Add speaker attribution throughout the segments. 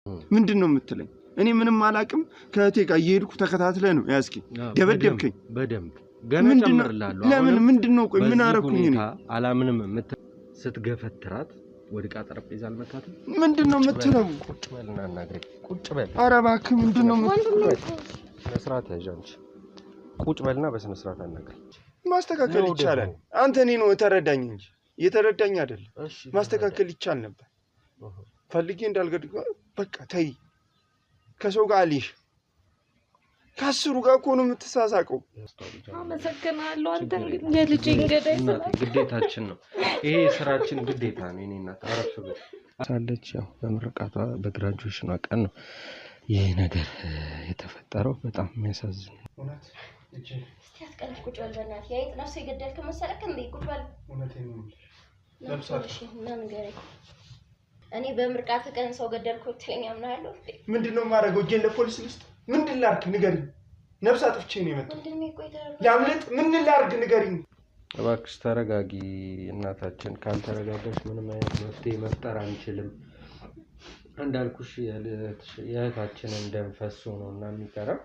Speaker 1: ምንድነው የምትለኝ? እኔ ምንም አላቅም ከእቴ ጋር እየሄድኩ ተከታትለ ነው ያስኪ ደበደብከኝ
Speaker 2: በደንብ ገና ጨምርላለሁ
Speaker 1: ለምን ምንድነው ቆይ ምን አረኩኝ ነው
Speaker 2: አላምንም ስትገፈትራት ወድቃ ጠረጴዛ አልመታትም
Speaker 1: ምንድነው የምትለው
Speaker 2: ቁጭ በልና እናግረኝ ቁጭ በል
Speaker 1: ኧረ እባክህ ምንድነው
Speaker 2: በስርዓት ያዣንች ቁጭ በልና በስነ ስርዓት አናግረኝ
Speaker 1: ማስተካከል ይቻላል አንተ እኔ ነው ተረዳኝ እንጂ የተረዳኝ አይደል ማስተካከል ይቻል ነበር ፈልጌ እንዳልገድኩ በቃ ተይ ከሰው ጋር አልሽ ካስሩ ጋር እኮ ነው የምትሳሳቀው
Speaker 3: አመሰግናለሁ አንተ እንግዲህ የልጅ እንገዳይ
Speaker 2: ግዴታችን ነው ይሄ ስራችን ግዴታ ነው እኔና ታረፍ ሳለች ያው በምርቃቷ በግራጁዌሽኗ ቀን ነው ይሄ ነገር የተፈጠረው በጣም የሚያሳዝን
Speaker 1: እውነት እቺ
Speaker 4: ያስቀልሽ ቁጭ በል በእናትህ ያይጥ ነፍስ የገደልክ መሰለክ እንዴ ቁጭ በል
Speaker 1: እውነቴን ነው ለምሳሌ
Speaker 4: እና ንገረኝ እኔ በምርቃት ቀን ሰው ገደልኩ ትለኛ ምናለሁ
Speaker 1: ምንድነው ማረጋው እጄን ለፖሊስ ልስጥ ምንድን ላርክ ንገሪኝ ነፍስ አጥፍቼ ነው የመጣው
Speaker 4: ምንድነው ቆይተህ
Speaker 1: ላምልጥ ምን ላርክ ንገሪኝ
Speaker 2: እባክሽ ተረጋጊ እናታችን ካልተረጋጋሽ ምንም አይነት መፍትሄ መፍጠር አንችልም እንዳልኩሽ የእህታችንን ደም ፈሶ ነውና የሚቀረው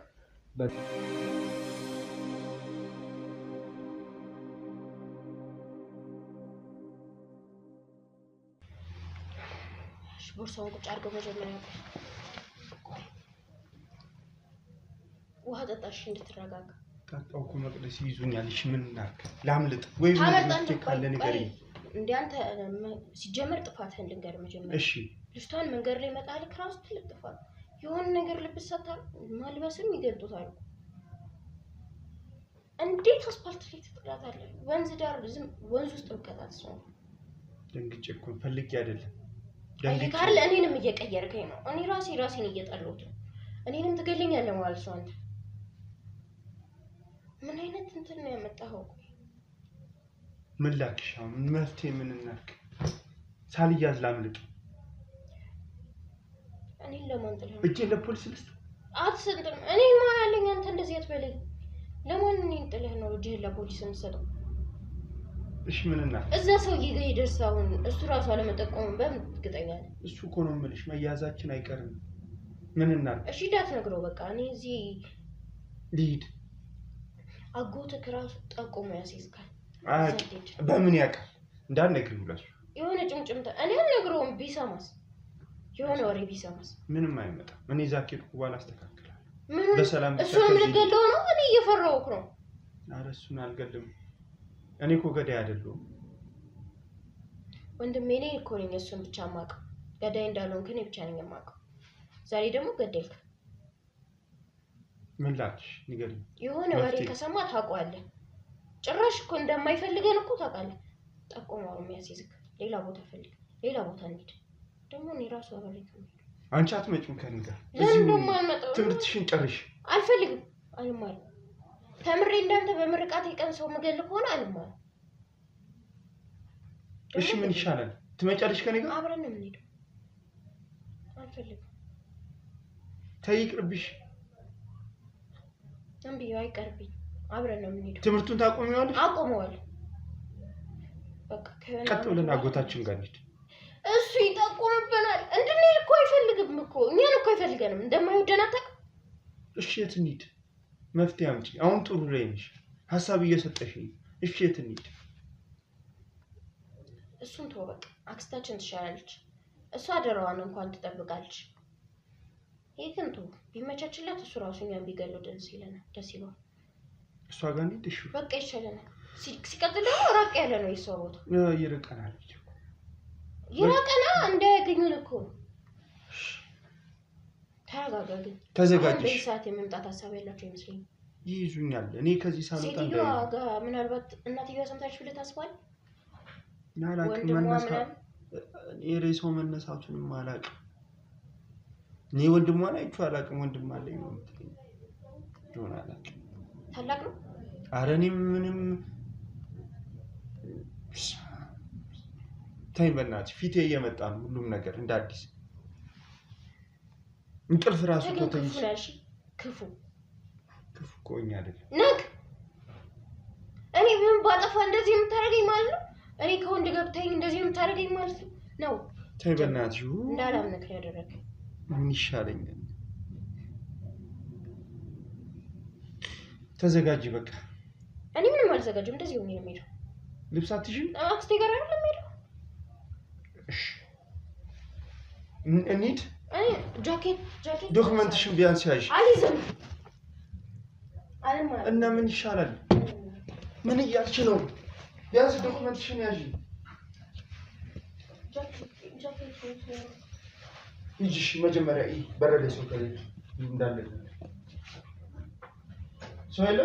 Speaker 4: ቦርሳውን ቁጭ አድርገው መጀመሪያ ውሃ ጠጣሽ እንድትረጋጋ
Speaker 1: ጠጣው እኮ መቅደስ ይዙኛል እሺ ምን ላርክ ላምልጥ ወይ ምን ካለ ንገሪኝ
Speaker 4: እንዴ አንተ ሲጀመር ጥፋትህን ልንገር መጀመሪያ
Speaker 1: እሺ
Speaker 4: ልጅቷን መንገድ ላይ መጣል ክራስ ትልቅ ጥፋት የሆነ ነገር ልብሳታ ማልበስም ይገልጡታል እንዴት አስፓልት ላይ ትጥላታለህ ወንዝ ዳር ወንዝ ውስጥ መከታተስ ነው
Speaker 1: ደንግጬ እኮ ፈልጌ አይደለም
Speaker 4: ካለ እኔንም እየቀየርከኝ ነው እኔ ራሴን እየጠላሁት እኔንም ትገለኛለህ ማለት ነው አንተ ምን አይነት እንትን ነው ያመጣኸው
Speaker 1: ምን ላክሽ አሁን መፍትሄ ምን እናርክ ሳልያዝ ላምልጥ
Speaker 4: እኔ ለማንጥል
Speaker 1: እጄ ለፖሊስ ልስጥ
Speaker 4: አትሰጥም እኔ ማን አለኝ አንተ እንደዚህ አትበለኝ ለማን እኔ እንጥልህ ነው እጄ ለፖሊስ እንሰጠው
Speaker 1: እሺ ምን እናርክ
Speaker 4: እዛ ሰውዬ ጋር ይደርሳው እሱ ራሱ አለመጠቆም በምን ትግጠኛለህ
Speaker 1: እሱ እኮ ነው የምልሽ መያዛችን አይቀርም ምን እናርክ
Speaker 4: እሺ ዳትነግረው በቃ እኔ እዚህ
Speaker 1: ሊድ
Speaker 4: አጎትህ ራሱ ጠቆሞ ያስይዝካል
Speaker 1: በምን ያውቃል እንዳትነግሪው ለሱ
Speaker 4: የሆነ ጭምጭምታ እኔ አልነግረውም ቢሰማስ የሆነ ወሬ ቢሰማስ
Speaker 1: ምንም አይመጣም እኔ ዛኬት በኋላ አስተካክላለሁ
Speaker 4: በሰላም እሱንም ልገለው ነው እኔ እየፈራሁክ ነው
Speaker 1: ኧረ እሱን አልገልም እኔ እኮ ገዳይ አይደለሁም
Speaker 4: ወንድሜ እኔ እኮ ነኝ እሱን ብቻ ማውቀው ገዳይ እንዳልሆንክ እኔ ብቻ ነኝ የማውቀው ዛሬ ደግሞ ገደልክ
Speaker 1: ምን ላክሽ ንገሪኝ
Speaker 4: የሆነ ወሬ ከሰማ ታውቀዋለህ ጭራሽ እኮ እንደማይፈልገን እኮ ታውቃለህ ጠቆመው የሚያስይዝክ ሌላ ቦታ ፈልግ ሌላ ቦታ እንሂድ ደግሞ እኔ ራሱ አበረክ ነው
Speaker 1: አንቺ አትመጪም ከኔ ጋር ትምህርትሽን ጨርሽ
Speaker 4: አልፈልግም አልማርም ተምሬ እንዳንተ በምርቃት የቀን ሰው መገል ከሆነ አልማርም
Speaker 1: እሺ ምን ይሻላል ትመጫለሽ ከኔ ጋር
Speaker 4: አብረን ነው የምንሄደው አልፈልግም
Speaker 1: ተይቅርብሽ
Speaker 4: እንብዬ አይቀርብኝ አብረን ነው የምንሄደው
Speaker 1: ትምህርቱን ታቆሚዋለሽ
Speaker 4: አቆመዋለሁ በቃ
Speaker 1: ቀጥ ብለን አጎታችን ጋር እንሂድ
Speaker 4: እሱ ይጠቁምብናል እንድንሄድ እኮ አይፈልግም እኮ እኛን እኮ አይፈልገንም እንደማይወደን አታውቅም
Speaker 1: እሺ የት እንሂድ መፍትሄ አምጪ አሁን ጥሩ ላይ ነሽ ሐሳብ እየሰጠሽኝ እሺ የት እንሂድ
Speaker 4: እሱን ተው በቃ አክስታችን ትሻላለች እሷ አደራዋን እንኳን ትጠብቃለች ይሄን ተው ቢመቻችላት እሱ ራሱ እኛን ቢገለው ደስ ይለናል
Speaker 1: እሷ ጋር እንሂድ እሺ
Speaker 4: በቃ ይሻለናል ሲቀጥል ደግሞ ራቅ ያለ ነው የሷ ቦታ
Speaker 1: ይርቀናል
Speaker 4: ይራቀና እንዳያገኙን እኮ ተረጋጋ ግን
Speaker 1: ተዘጋጅሽ
Speaker 4: በሰዓት የመምጣት ሐሳብ ያላችሁ ይመስለኛል
Speaker 1: ይዙኛል እኔ ከዚህ ሳልወጣ
Speaker 4: ሴትዮዋ ምናልባት እናትየዋ ሰምታች ብለህ ታስባለህ
Speaker 1: ናላቅ መነሳት የሬሶ መነሳቱንም አላቅ እኔ ወንድሟን አይቼው አላቅም ወንድም አለኝ ነው የምትለኝ ጆን አላቅ
Speaker 4: ታላቅ ነው
Speaker 1: ኧረ እኔ ምንም ተይ በእናትሽ ፊቴ እየመጣ ነው ሁሉም ነገር እንደ አዲስ እንቅልፍ ራሱ ተተኝሽ
Speaker 4: ክፉ
Speaker 1: ቆኛ አይደለም
Speaker 4: ነክ እኔ ምን ባጠፋ እንደዚህ የምታረገኝ ማለት ነው እኔ ከወንድ ጋር ብታይኝ እንደዚህ የምታረገኝ ማለት ነው ተይ
Speaker 1: በእናትሽ
Speaker 4: እንዳላምነክ ያደረገኝ
Speaker 1: ምን ይሻለኛል? ተዘጋጂ በቃ።
Speaker 4: እኔ ምንም አልዘጋጅም። እንደዚህ ሆኜ ነው የምሄደው።
Speaker 1: ልብስ አትሽም?
Speaker 4: አክስቴ ጋር አይደለም የምሄደው።
Speaker 1: እሺ እንሂድ።
Speaker 4: ጃኬት
Speaker 1: ዶክመንትሽን ቢያንስ ያዥ።
Speaker 4: አልይዝም።
Speaker 1: እና ምን ይሻላል? ምን እያልሽ ነው? ቢያንስ ዶክመንትሽን ያዥ። ይጂሽ መጀመሪያ በረደ ሰው ከሌለ እንዳለ ሰው የለ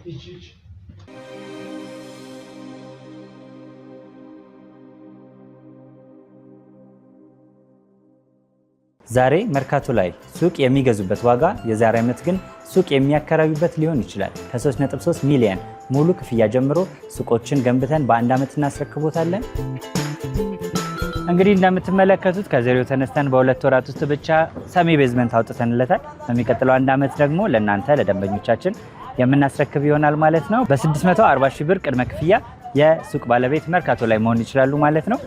Speaker 1: ይጂሽ
Speaker 5: ዛሬ መርካቶ ላይ ሱቅ የሚገዙበት ዋጋ የዛሬ ዓመት ግን ሱቅ የሚያከራዩበት ሊሆን ይችላል። ከ3.3 ሚሊዮን ሙሉ ክፍያ ጀምሮ ሱቆችን ገንብተን በአንድ ዓመት እናስረክቦታለን። እንግዲህ እንደምትመለከቱት ከዜሮ ተነስተን በሁለት ወራት ውስጥ ብቻ ሰሚ ቤዝመንት አውጥተንለታል። በሚቀጥለው አንድ ዓመት ደግሞ ለእናንተ ለደንበኞቻችን የምናስረክብ ይሆናል ማለት ነው። በ640 ሺህ ብር ቅድመ ክፍያ የሱቅ ባለቤት መርካቶ ላይ መሆን ይችላሉ ማለት ነው።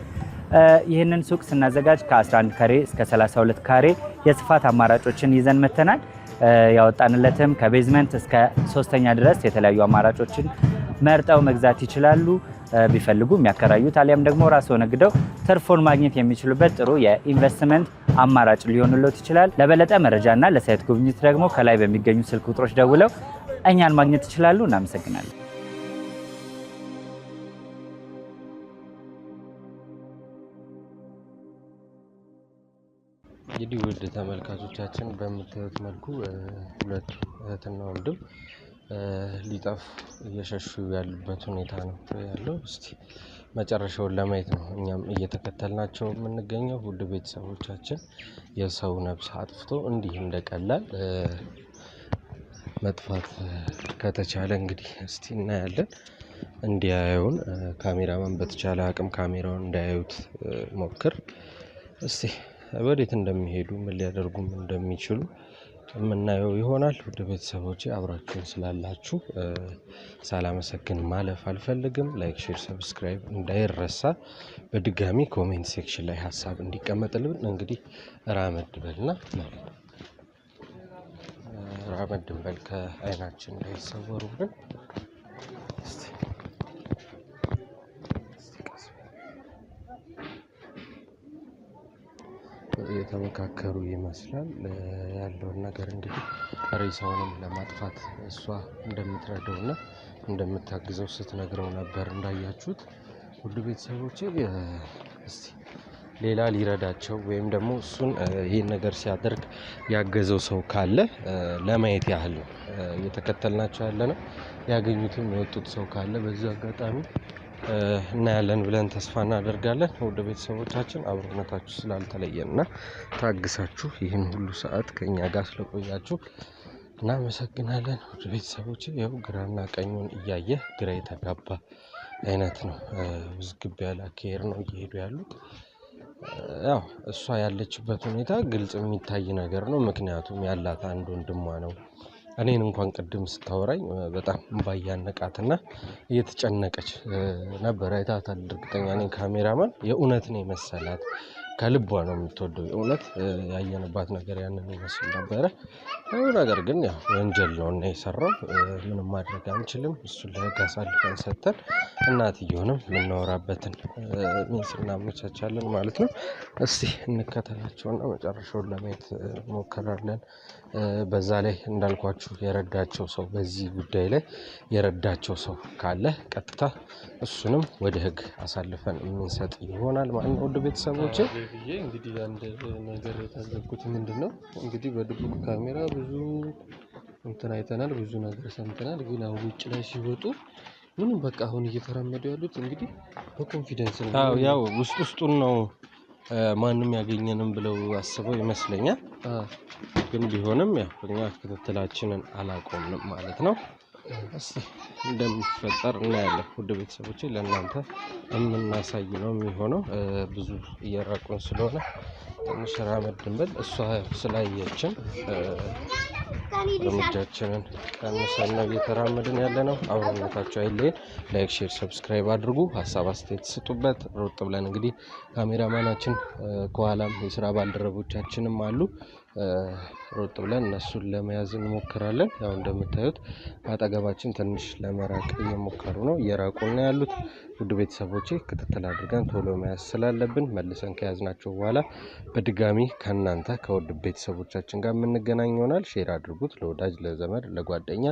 Speaker 5: ይህንን ሱቅ ስናዘጋጅ ከ11 ካሬ እስከ 32 ካሬ የስፋት አማራጮችን ይዘን መተናል። ያወጣንለትም ከቤዝመንት እስከ 3ኛ ድረስ የተለያዩ አማራጮችን መርጠው መግዛት ይችላሉ። ቢፈልጉ የሚያከራዩት አሊያም ደግሞ ራስዎ ነግደው ትርፎን ማግኘት የሚችሉበት ጥሩ የኢንቨስትመንት አማራጭ ሊሆንልዎት ይችላል። ለበለጠ መረጃና ለሳይት ጉብኝት ደግሞ ከላይ በሚገኙ ስልክ ቁጥሮች ደውለው እኛን ማግኘት ይችላሉ። እናመሰግናለን።
Speaker 2: እንግዲህ ውድ ተመልካቾቻችን በምታዩት መልኩ ሁለቱ እህትና ወንድም ሊጠፉ እየሸሹ ያሉበት ሁኔታ ነው ያለው። እስቲ መጨረሻውን ለማየት ነው እኛም እየተከተልናቸው የምንገኘው። ውድ ቤተሰቦቻችን የሰው ነፍስ አጥፍቶ እንዲህ እንደቀላል መጥፋት ከተቻለ እንግዲህ እስቲ እናያለን። እንዲያዩን ካሜራማን በተቻለ አቅም ካሜራውን እንዳያዩት ሞክር። እስቲ ወዴት እንደሚሄዱ ምን ሊያደርጉም እንደሚችሉ የምናየው ይሆናል። ወደ ቤተሰቦቼ አብራችሁን ስላላችሁ ሳላመሰግን ማለፍ አልፈልግም። ላይክ፣ ሼር፣ ሰብስክራይብ እንዳይረሳ። በድጋሚ ኮሜንት ሴክሽን ላይ ሀሳብ እንዲቀመጥልን እንግዲህ ራመድ በልና ራመድ በል ከአይናችን እንዳይሰወሩብን። የተመካከሩ ይመስላል ያለውን ነገር እንግዲህ ሬሳውንም ለማጥፋት እሷ እንደምትረዳውና እንደምታግዘው ስትነግረው ነበር እንዳያችሁት። ሁሉ ቤተሰቦቼ እስቲ ሌላ ሊረዳቸው ወይም ደግሞ እሱን ይህን ነገር ሲያደርግ ያገዘው ሰው ካለ ለማየት ያህል ነው እየተከተልናቸው ያለ ነው። ያገኙትም የወጡት ሰው ካለ በዚህ አጋጣሚ እናያለን ብለን ተስፋ እናደርጋለን። ወደ ቤተሰቦቻችን አብሮነታችሁ ስላልተለየንና ታግሳችሁ ይህን ሁሉ ሰዓት ከኛ ጋር ስለቆያችሁ እናመሰግናለን። ወደ ቤተሰቦች ያው ግራና ቀኙን እያየ ግራ የተጋባ አይነት ነው ውዝግብ ያለ አካሄድ ነው እየሄዱ ያሉት። ያው እሷ ያለችበት ሁኔታ ግልጽ የሚታይ ነገር ነው። ምክንያቱም ያላት አንድ ወንድሟ ነው። እኔን እንኳን ቅድም ስታወራኝ በጣም እምባ እያነቃትና እየተጨነቀች ነበር። አይታታል እርግጠኛ ነኝ ካሜራማን። የእውነት ነው የመሰላት፣ ከልቧ ነው የምትወደው። የእውነት ያየንባት ነገር ያንን ይመስል ነበረ። ነገር ግን ያው ወንጀል ነው እና የሰራው ምንም ማድረግ አንችልም። እሱን ለህግ አሳልፈን ሰጥተን እናትየውንም የምናወራበትን ሚንስ እናመቻቻለን ማለት ነው። እስቲ እንከተላቸውና መጨረሻውን ለማየት ሞክራለን። በዛ ላይ እንዳልኳችሁ የረዳቸው ሰው በዚህ ጉዳይ ላይ የረዳቸው ሰው ካለ ቀጥታ እሱንም ወደ ህግ አሳልፈን የምንሰጥ ይሆናል ማለት ነው። ወደ ቤተሰቦቼ እንግዲህ አንድ ነገር የታዘብኩት ምንድነው እንግዲህ በድብቅ ካሜራ ብዙ እንትን አይተናል፣ ብዙ ነገር ሰምተናል። ግን አሁን ውጭ ላይ ሲወጡ ምንም በቃ አሁን እየተራመዱ ያሉት እንግዲህ በኮንፊደንስ ነው። ያው ውስጡን ነው ማንም ያገኘንም ብለው አስበው ይመስለኛል። ግን ቢሆንም ያው እኛ ክትትላችንን አላቆምንም ማለት ነው። እስቲ እንደሚፈጠር እናያለን። ውድ ቤተሰቦቼ ለእናንተ የምናሳይ ነው የሚሆነው። ብዙ እየራቁን ስለሆነ ትንሽ ራመድ እንበል። እሷ ስላየችን እርምጃችንን ቀንሰን ነው እየተራመድን ያለ ነው። አብሮነታችሁ አይለየን። ላይክ፣ ሼር፣ ሰብስክራይብ አድርጉ። ሀሳብ አስተያየት ስጡበት። ሮጥ ብለን እንግዲህ ካሜራማናችን ከኋላም የስራ ባልደረቦቻችንም አሉ። ሮጥ ብለን እነሱን ለመያዝ እንሞክራለን። ያው እንደምታዩት አጠገባችን ትንሽ ለመራቅ እየሞከሩ ነው፣ እየራቁን ነው ያሉት። ውድ ቤተሰቦቼ ክትትል አድርገን ቶሎ መያዝ ስላለብን መልሰን ከያዝናቸው በኋላ በድጋሚ ከእናንተ ከውድ ቤተሰቦቻችን ጋር የምንገናኝ ይሆናል። ሼር አድርጉት ለወዳጅ ለዘመድ ለጓደኛ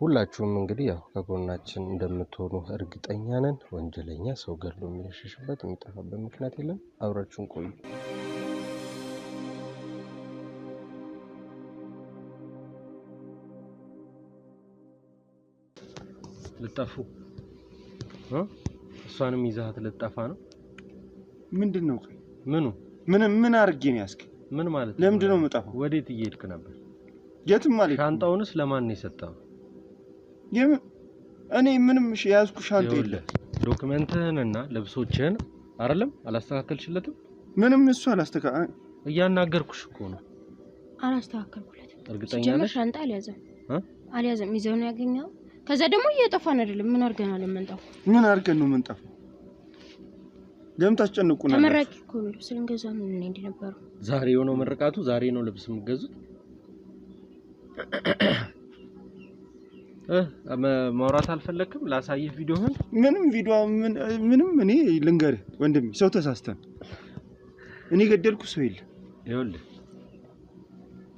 Speaker 2: ሁላችሁም እንግዲህ ያው ከጎናችን እንደምትሆኑ እርግጠኛ ነን። ወንጀለኛ ሰው ገድሎ የሚሸሽበት የሚጠፋበት ምክንያት የለም። አብራችሁን ቆዩ። ልጠፉ እሷንም ይዛት ልጠፋ ነው።
Speaker 1: ምንድነው?
Speaker 2: ምኑ
Speaker 1: ምን አርጌ ነው ያስከ?
Speaker 2: ምን ማለት
Speaker 1: ለምንድን ነው የምጠፋው?
Speaker 2: ወዴት እየሄድክ ነበር?
Speaker 1: የትም ማለት
Speaker 2: ሻንጣውንስ ለማን ነው የሰጠው?
Speaker 1: እኔ ምንም ያዝኩ ሻንጣ የለም።
Speaker 2: ዶክመንትህንና ልብሶችህን አይደለም አላስተካከልሽለትም?
Speaker 1: ምንም እሱ
Speaker 2: እያናገርኩሽ እኮ ነው።
Speaker 4: አላስተካከልኩለትም።
Speaker 2: እርግጠኛ ነሽ?
Speaker 4: ሻንጣ አልያዘም። ይዘው ነው ያገኘው። ከዛ ደግሞ እየጠፋን አይደለም። ምን አርገናል? ምን
Speaker 1: አርገን ነው የምንጠፋው? ለምን ታስጨንቁናል?
Speaker 4: ተመራቂ እኮ ነው። ልብስ ልንገዛ ነው እንዴ ነበሩ።
Speaker 2: ዛሬ የሆነው ምርቃቱ ዛሬ ነው ልብስ የምትገዙት? ማውራት አልፈለክም? ላሳየህ ቪዲዮህን።
Speaker 1: ምንም እኔ ልንገርህ ወንድሜ፣ ሰው ተሳስተን እኔ ገደልኩ ሰው የለም።
Speaker 2: ይኸውልህ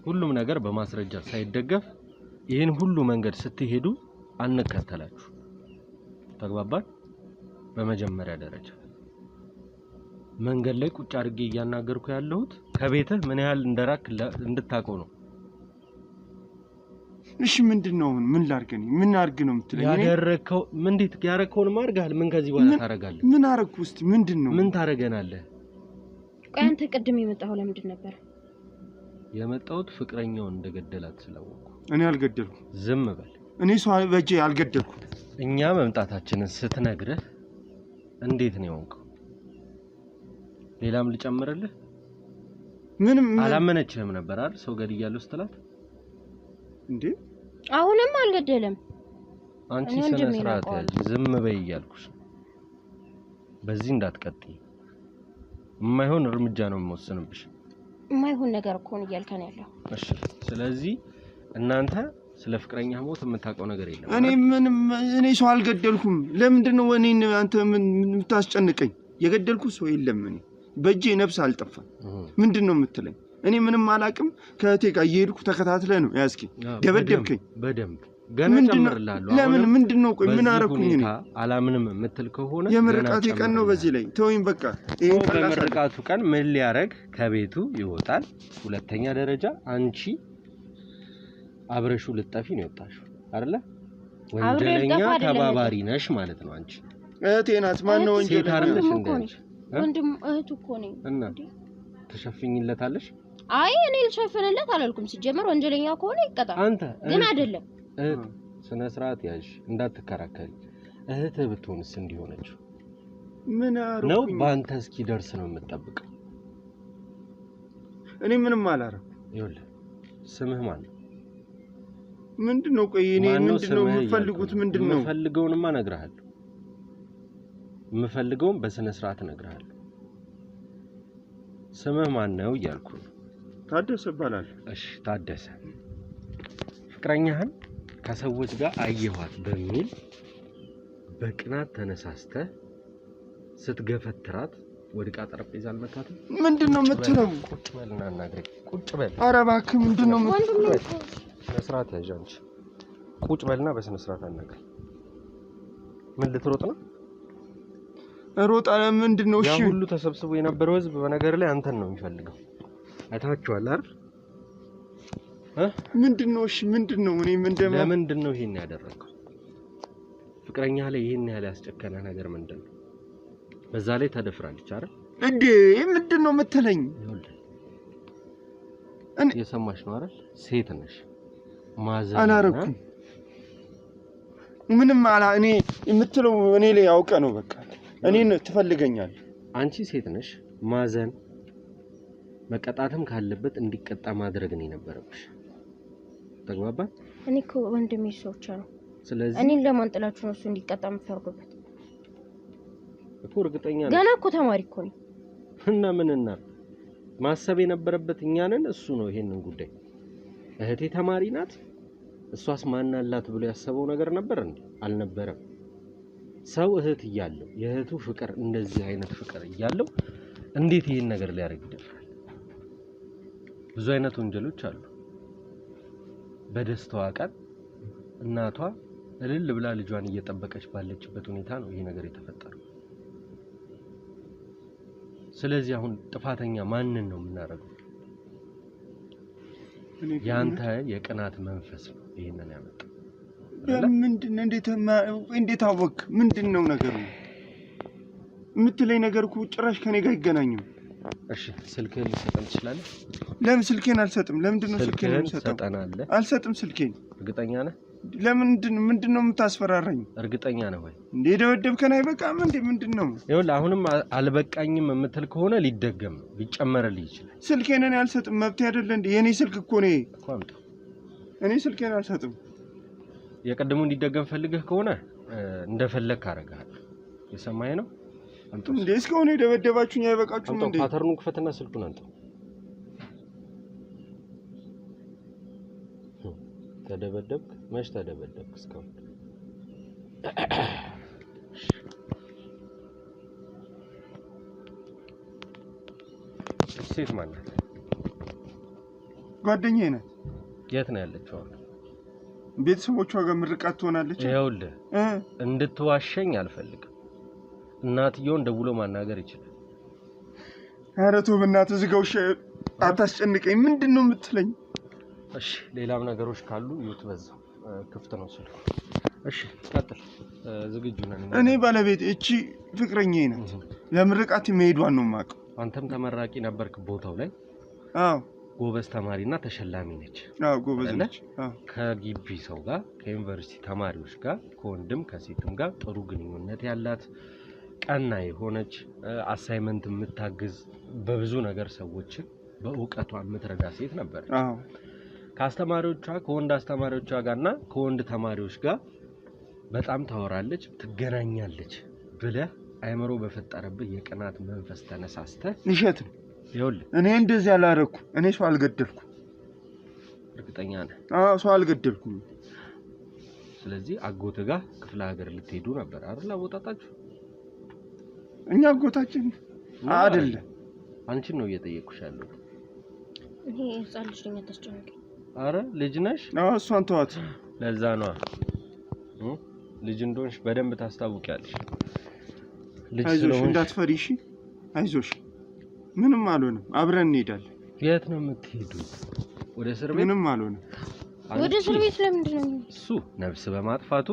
Speaker 2: ሁሉም ነገር በማስረጃ ሳይደገፍ ይሄን ሁሉ መንገድ ስትሄዱ አንከተላችሁ። ተግባባን? በመጀመሪያ ደረጃ መንገድ ላይ ቁጭ አድርጌ እያናገርኩ ያለሁት ከቤትህ ምን ያህል እንደራክ እንድታውቀው ነው።
Speaker 1: እሺ ምንድነው? ምን ላርገኝ? ምን አርግ ነው የምትለኝ?
Speaker 2: ያደረከው እንዴት ያረከውን ማርጋል? ምን ከዚህ በኋላ ታረጋለህ?
Speaker 1: ምን አረኩ? እስቲ ምንድነው?
Speaker 2: ምን ታረገናለህ?
Speaker 4: ቆይ አንተ ቅድም የመጣው ለምንድን ነበር?
Speaker 2: የመጣሁት ፍቅረኛውን እንደገደላት ስላወቅኩ።
Speaker 1: እኔ አልገደልኩም።
Speaker 2: ዝም በል።
Speaker 1: እኔ ሰው በጄ አልገደልኩም።
Speaker 2: እኛ መምጣታችንን ስትነግርህ እንዴት ነው የሆንከው? ሌላም ልጨምርልህ። ምንም አላመነችህም ነበር አይደል? ሰው ገድያለሁ ስትላት
Speaker 1: እንዴ?
Speaker 4: አሁንም አልገደለም።
Speaker 2: አንቺ ስነ ስርዓት ያዥ፣ ዝም በይ እያልኩሽ። በዚህ እንዳትቀጥይ። የማይሆን እርምጃ ነው የምወስንብሽ።
Speaker 4: የማይሆን ነገር እኮ ነው እያልከን ያለው።
Speaker 2: እሺ፣ ስለዚህ እናንተ ስለ ፍቅረኛ ሞት የምታውቀው ነገር የለም።
Speaker 1: እኔ ሰው አልገደልኩም። ለምንድን ነው እኔን አንተ ምን የምታስጨንቀኝ? የገደልኩ ሰው የለም። እኔ በእጄ ነፍስ አልጠፋም። ምንድን ነው የምትለኝ? እኔ ምንም አላውቅም። ከእቴ ጋር እየሄድኩ ተከታትለህ ነው ያዝከኝ፣ ደበደብከኝ።
Speaker 2: በደንብ ገና ጨምርልሃለሁ።
Speaker 1: ለምን ምንድነው? ቆይ ምን አረኩኝ? እኔ
Speaker 2: አላምንም የምትል ከሆነ
Speaker 1: የምርቃቴ ቀን ነው። በዚህ ላይ ተወኝ በቃ።
Speaker 2: ይሄን በምርቃቱ ቀን ምን ሊያረግ ከቤቱ ይወጣል? ሁለተኛ ደረጃ አንቺ አብረሹ ልጠፊ ነው የወጣሽው አይደለ? ወንጀለኛ ተባባሪ ነሽ ማለት ነው አንቺ።
Speaker 1: እህቴ ናት። ማን ነው ወንጀለኛ?
Speaker 2: አይደለሽ እንዴ አንቺ?
Speaker 4: ወንድም እህቱ እኮ ነኝ።
Speaker 2: እና ተሸፍኝለታለሽ?
Speaker 4: አይ እኔ ልሸፍንለት አላልኩም። ሲጀመር ወንጀለኛ ከሆነ ይቀጣል።
Speaker 2: አንተ
Speaker 4: ግን አይደለም።
Speaker 2: ስነ ስርዓት ያዥ፣ እንዳትከራከሪ። እህት ብትሆንስ እንዲሆነችው
Speaker 1: ምን አረኩኝ
Speaker 2: ነው? ባንተ እስኪ ደርስ ነው የምትጠብቀው።
Speaker 1: እኔ ምንም አላረኩም።
Speaker 2: ይኸውልህ ስምህ ማን ነው?
Speaker 1: ምንድነው? ቆይ እኔ ምንድነው የምፈልጉት? ምንድነው
Speaker 2: የምፈልገውንማ እነግርሃለሁ። የምፈልገውን በስነ ስርዓት እነግርሃለሁ። ስምህ ማን ነው እያልኩ ነው።
Speaker 1: ታደሰ ይባላል።
Speaker 2: እሺ ታደሰ፣ ፍቅረኛህን ከሰዎች ጋር አየኋት በሚል በቅናት ተነሳስተህ ስትገፈትራት ወድቃ ጠረጴዛ አልመታትም?
Speaker 1: ምንድነው የምትለው?
Speaker 2: ቁጭ በልና አናግረኝ። ቁጭ በል።
Speaker 1: ኧረ እባክህ ምንድነው የምትለው?
Speaker 2: በስነ ስርዓት ያዥ አንቺ። ቁጭ በልና በስነ ስርዓት አናግረኝ። ምን ልትሮጥ ነው?
Speaker 1: ሮጣ ምንድነው? እሺ
Speaker 2: ያ ሁሉ ተሰብስቦ የነበረው ህዝብ በነገር ላይ አንተን ነው የሚፈልገው። አይታችኋል አይደል?
Speaker 1: ምንድነው? እሺ ምንድነው? እኔ
Speaker 2: ለምንድነው ይሄን ያደረገው? ፍቅረኛ ላይ ይሄን ያህል ያስጨከነ ነገር ምንድነው? በዛ ላይ ተደፍራለች አይደል
Speaker 1: እንዴ? ምንድነው የምትለኝ?
Speaker 2: የሰማሽ ነው አይደል? ሴት ነሽ። ማዘን
Speaker 1: አላረኩም። ምንም አላ እኔ የምትለው እኔ ላይ አውቀ ነው በቃ እኔን ትፈልገኛለህ
Speaker 2: አንቺ ሴት ነሽ ማዘን መቀጣትም ካለበት እንዲቀጣ ማድረግ ነው የነበረብሽ ተግባባ
Speaker 4: እኔ እኮ ወንድሜ ሰውቻ ነው
Speaker 2: ስለዚህ
Speaker 4: እኔን ለማንጠላችሁ ነው እሱ እንዲቀጣ የምትፈርዱበት
Speaker 2: እኮ እርግጠኛ ነኝ
Speaker 4: ገና እኮ ተማሪ እኮ ነው
Speaker 2: እና ምንና ማሰብ የነበረበት እኛ ነን እሱ ነው ይሄንን ጉዳይ እህቴ ተማሪ ናት እሷስ ማን አላት ብሎ ያሰበው ነገር ነበር እንዴ አልነበረም ሰው እህት ይያለው የእህቱ ፍቅር እንደዚህ አይነት ፍቅር ይያለው እንዴት ይሄን ነገር ሊያደርግ ይደፍራል ብዙ አይነት ወንጀሎች አሉ በደስታዋ ቀን እናቷ እልል ብላ ልጇን እየጠበቀች ባለችበት ሁኔታ ነው ይሄ ነገር የተፈጠረው ስለዚህ አሁን ጥፋተኛ ማንን ነው የምናደርገው ያንተ የቅናት መንፈስ ነው ይሄንን ያመጣው
Speaker 1: እንዴት አወቅ ምንድነው ነገሩ የምትለኝ ነገር እኮ ጭራሽ ከኔ ጋር አይገናኝም
Speaker 2: እሺ ስልክህን ልሰጠን ትችላለህ
Speaker 1: ለምን ስልኬን አልሰጥም ለምንድነው ስልኬን
Speaker 2: ልሰጠው
Speaker 1: አልሰጥም ስልኬን
Speaker 2: እርግጠኛ ነህ
Speaker 1: ምንድነው የምታስፈራራኝ
Speaker 2: እርግጠኛ ነህ ወይ
Speaker 1: እንዴ ደበደብከን አይበቃም እንዴ ምንድነው
Speaker 2: ይኸውልህ አሁንም አልበቃኝም የምትል ከሆነ ሊደገም ሊጨመርልህ ይችላል
Speaker 1: ስልኬን እኔ አልሰጥም መብት አይደለ እንዴ የኔ ስልክ እኮ ነው
Speaker 2: ቋምጣ
Speaker 1: እኔ ስልኬን አልሰጥም
Speaker 2: የቀድሞ እንዲደገም ፈልገህ ከሆነ እንደፈለክ አረጋለሁ የሰማኸኝ ነው
Speaker 1: እንዴ እስካሁን የደበደባችሁኝ አይበቃችሁም እንዴ
Speaker 2: ፓተርኑ ክፈትና ስልኩን አንተ ተደበደብክ መች ተደበደብክ እስካሁን ሴት ማለት
Speaker 1: ጓደኛዬ ናት
Speaker 2: የት ነው ያለችው
Speaker 1: ቤተሰቦቿ ጋር ምርቃት ትሆናለች
Speaker 2: ይኸውልህ እንድትዋሸኝ አልፈልግም እናትየውን ደውሎ ማናገር ይችላል
Speaker 1: ኧረ ተው በእናትህ ዝጋው አታስጨንቀኝ ምንድነው የምትለኝ
Speaker 2: እሺ ሌላም ነገሮች ካሉ ይወጥበዛው ክፍት ነው ስልኩ እሺ ቀጥል ዝግጁ ነን
Speaker 1: እኔ ባለቤት እቺ ፍቅረኛዬ ናት ለምርቃት መሄዷን ነው የማውቀው
Speaker 2: አንተም ተመራቂ ነበርክ ቦታው ላይ
Speaker 1: አዎ
Speaker 2: ጎበዝ ተማሪና ተሸላሚ ነች
Speaker 1: አዎ ጎበዝ ነች
Speaker 2: ከግቢ ሰው ጋር ከዩኒቨርሲቲ ተማሪዎች ጋር ከወንድም ከሴትም ጋር ጥሩ ግንኙነት ያላት ቀና የሆነች አሳይመንት የምታግዝ በብዙ ነገር ሰዎችን በእውቀቷ የምትረዳ ሴት ነበረች
Speaker 1: አዎ
Speaker 2: ከአስተማሪዎቿ ከወንድ አስተማሪዎቿ ጋርና ከወንድ ተማሪዎች ጋር በጣም ታወራለች ትገናኛለች ብለህ አይምሮ በፈጠረብህ የቅናት መንፈስ ተነሳስተህ
Speaker 1: ንሸት ነው
Speaker 2: ይኸውልህ
Speaker 1: እኔ እንደዚህ ያላረኩ እኔ ሰው አልገደልኩ
Speaker 2: እርግጠኛ ነህ
Speaker 1: አዎ ሰው አልገደልኩም
Speaker 2: ስለዚህ አጎት ጋር ክፍለ ሀገር ልትሄዱ ነበር አይደል አወጣጣችሁ
Speaker 1: እኛ አጎታችን አይደለም
Speaker 2: አንቺን ነው እየጠየቅኩሽ ያለው
Speaker 4: እኔ ህፃን ልጅ ነኝ አታስጨንቀኝ
Speaker 2: አረ ልጅ ነሽ
Speaker 1: አዎ እሷን ተዋት
Speaker 2: ለዛ ነው ልጅ እንደሆንሽ በደንብ ታስታውቂያለሽ ልጅ
Speaker 1: አይዞሽ እንዳትፈሪ እሺ አይዞሽ ምንም አልሆነም አብረን እንሄዳለን
Speaker 2: የት ነው የምትሄዱት ወደ እስር ቤት
Speaker 1: ምንም አልሆነም
Speaker 4: ወደ እስር ቤት ለምንድን ነው
Speaker 2: እሱ ነፍስ በማጥፋቱ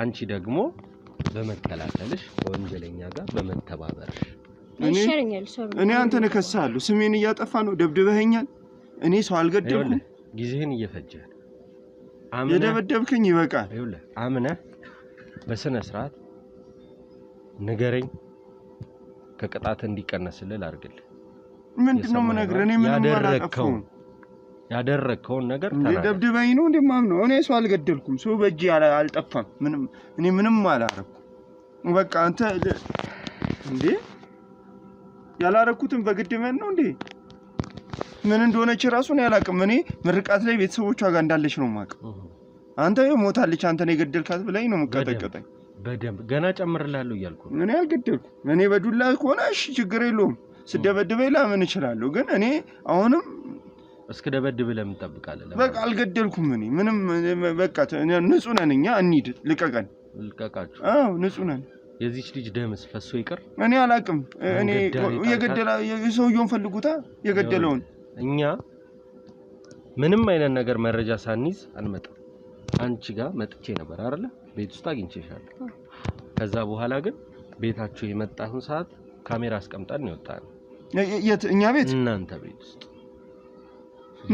Speaker 2: አንቺ ደግሞ በመከላከልሽ ወንጀለኛ ጋር በመተባበርሽ
Speaker 1: እኔ አንተን እከሳለሁ ስሜን እያጠፋ ነው ደብድበኸኛል እኔ ሰው አልገደልኩም
Speaker 2: ጊዜህን እየፈጀህ
Speaker 1: የደበደብከኝ ይበቃል
Speaker 2: ይኸውልህ አምነህ በስነ ስርዓት ንገረኝ ከቅጣት እንዲቀነስልህ ላድርግልህ ምንድነው
Speaker 1: የምነግርህ እኔ ምንም አላጠፋሁም
Speaker 2: ያደረከውን ነገር ተናገር
Speaker 1: ደብድበኝ ነው እንደማምነው እኔ ሰው አልገደልኩም ሰው በእጄ አልጠፋም ምንም እኔ ምንም አላረኩም በቃ አንተ እንዴ ያላረኩትን በግድመን ነው እንዴ ምን እንደሆነች ራሱን ያላቅም እኔ ምርቃት ላይ ቤተሰቦቿ ጋር እንዳለች ነው የማውቀው አንተ ሞታለች አንተ ነው የገደልካት ብለኝ ነው መቀጠቀጠኝ
Speaker 2: በደንብ ገና ጨምርላለሁ እያልኩ
Speaker 1: እኔ አልገደልኩም እኔ በዱላ ከሆነ እሺ ችግር የለውም ስደበድበኝ ላምን እችላለሁ ግን እኔ አሁንም
Speaker 2: እስከደበድብ ለምን ተጠብቃለህ
Speaker 1: በቃ አልገደልኩም እኔ ምንም በቃ ንጹህ ነን እኛ እንሂድ
Speaker 2: ልቀቃችሁ
Speaker 1: አዎ ንጹህ ነን
Speaker 2: የዚች ልጅ ደምስ ፈሶ ይቀር
Speaker 1: እኔ አላቅም እኔ የገደላ የሰውየውን ፈልጉታ የገደለውን
Speaker 2: እኛ ምንም አይነት ነገር መረጃ ሳንይዝ አንመጣም አንቺ ጋር መጥቼ ነበር አይደል ቤት ውስጥ አግኝቼሻለሁ ከዛ በኋላ ግን ቤታችሁ የመጣሁን ሰዓት ካሜራ አስቀምጣን ነው ወጣን
Speaker 1: የት እኛ ቤት
Speaker 2: እናንተ ቤት ውስጥ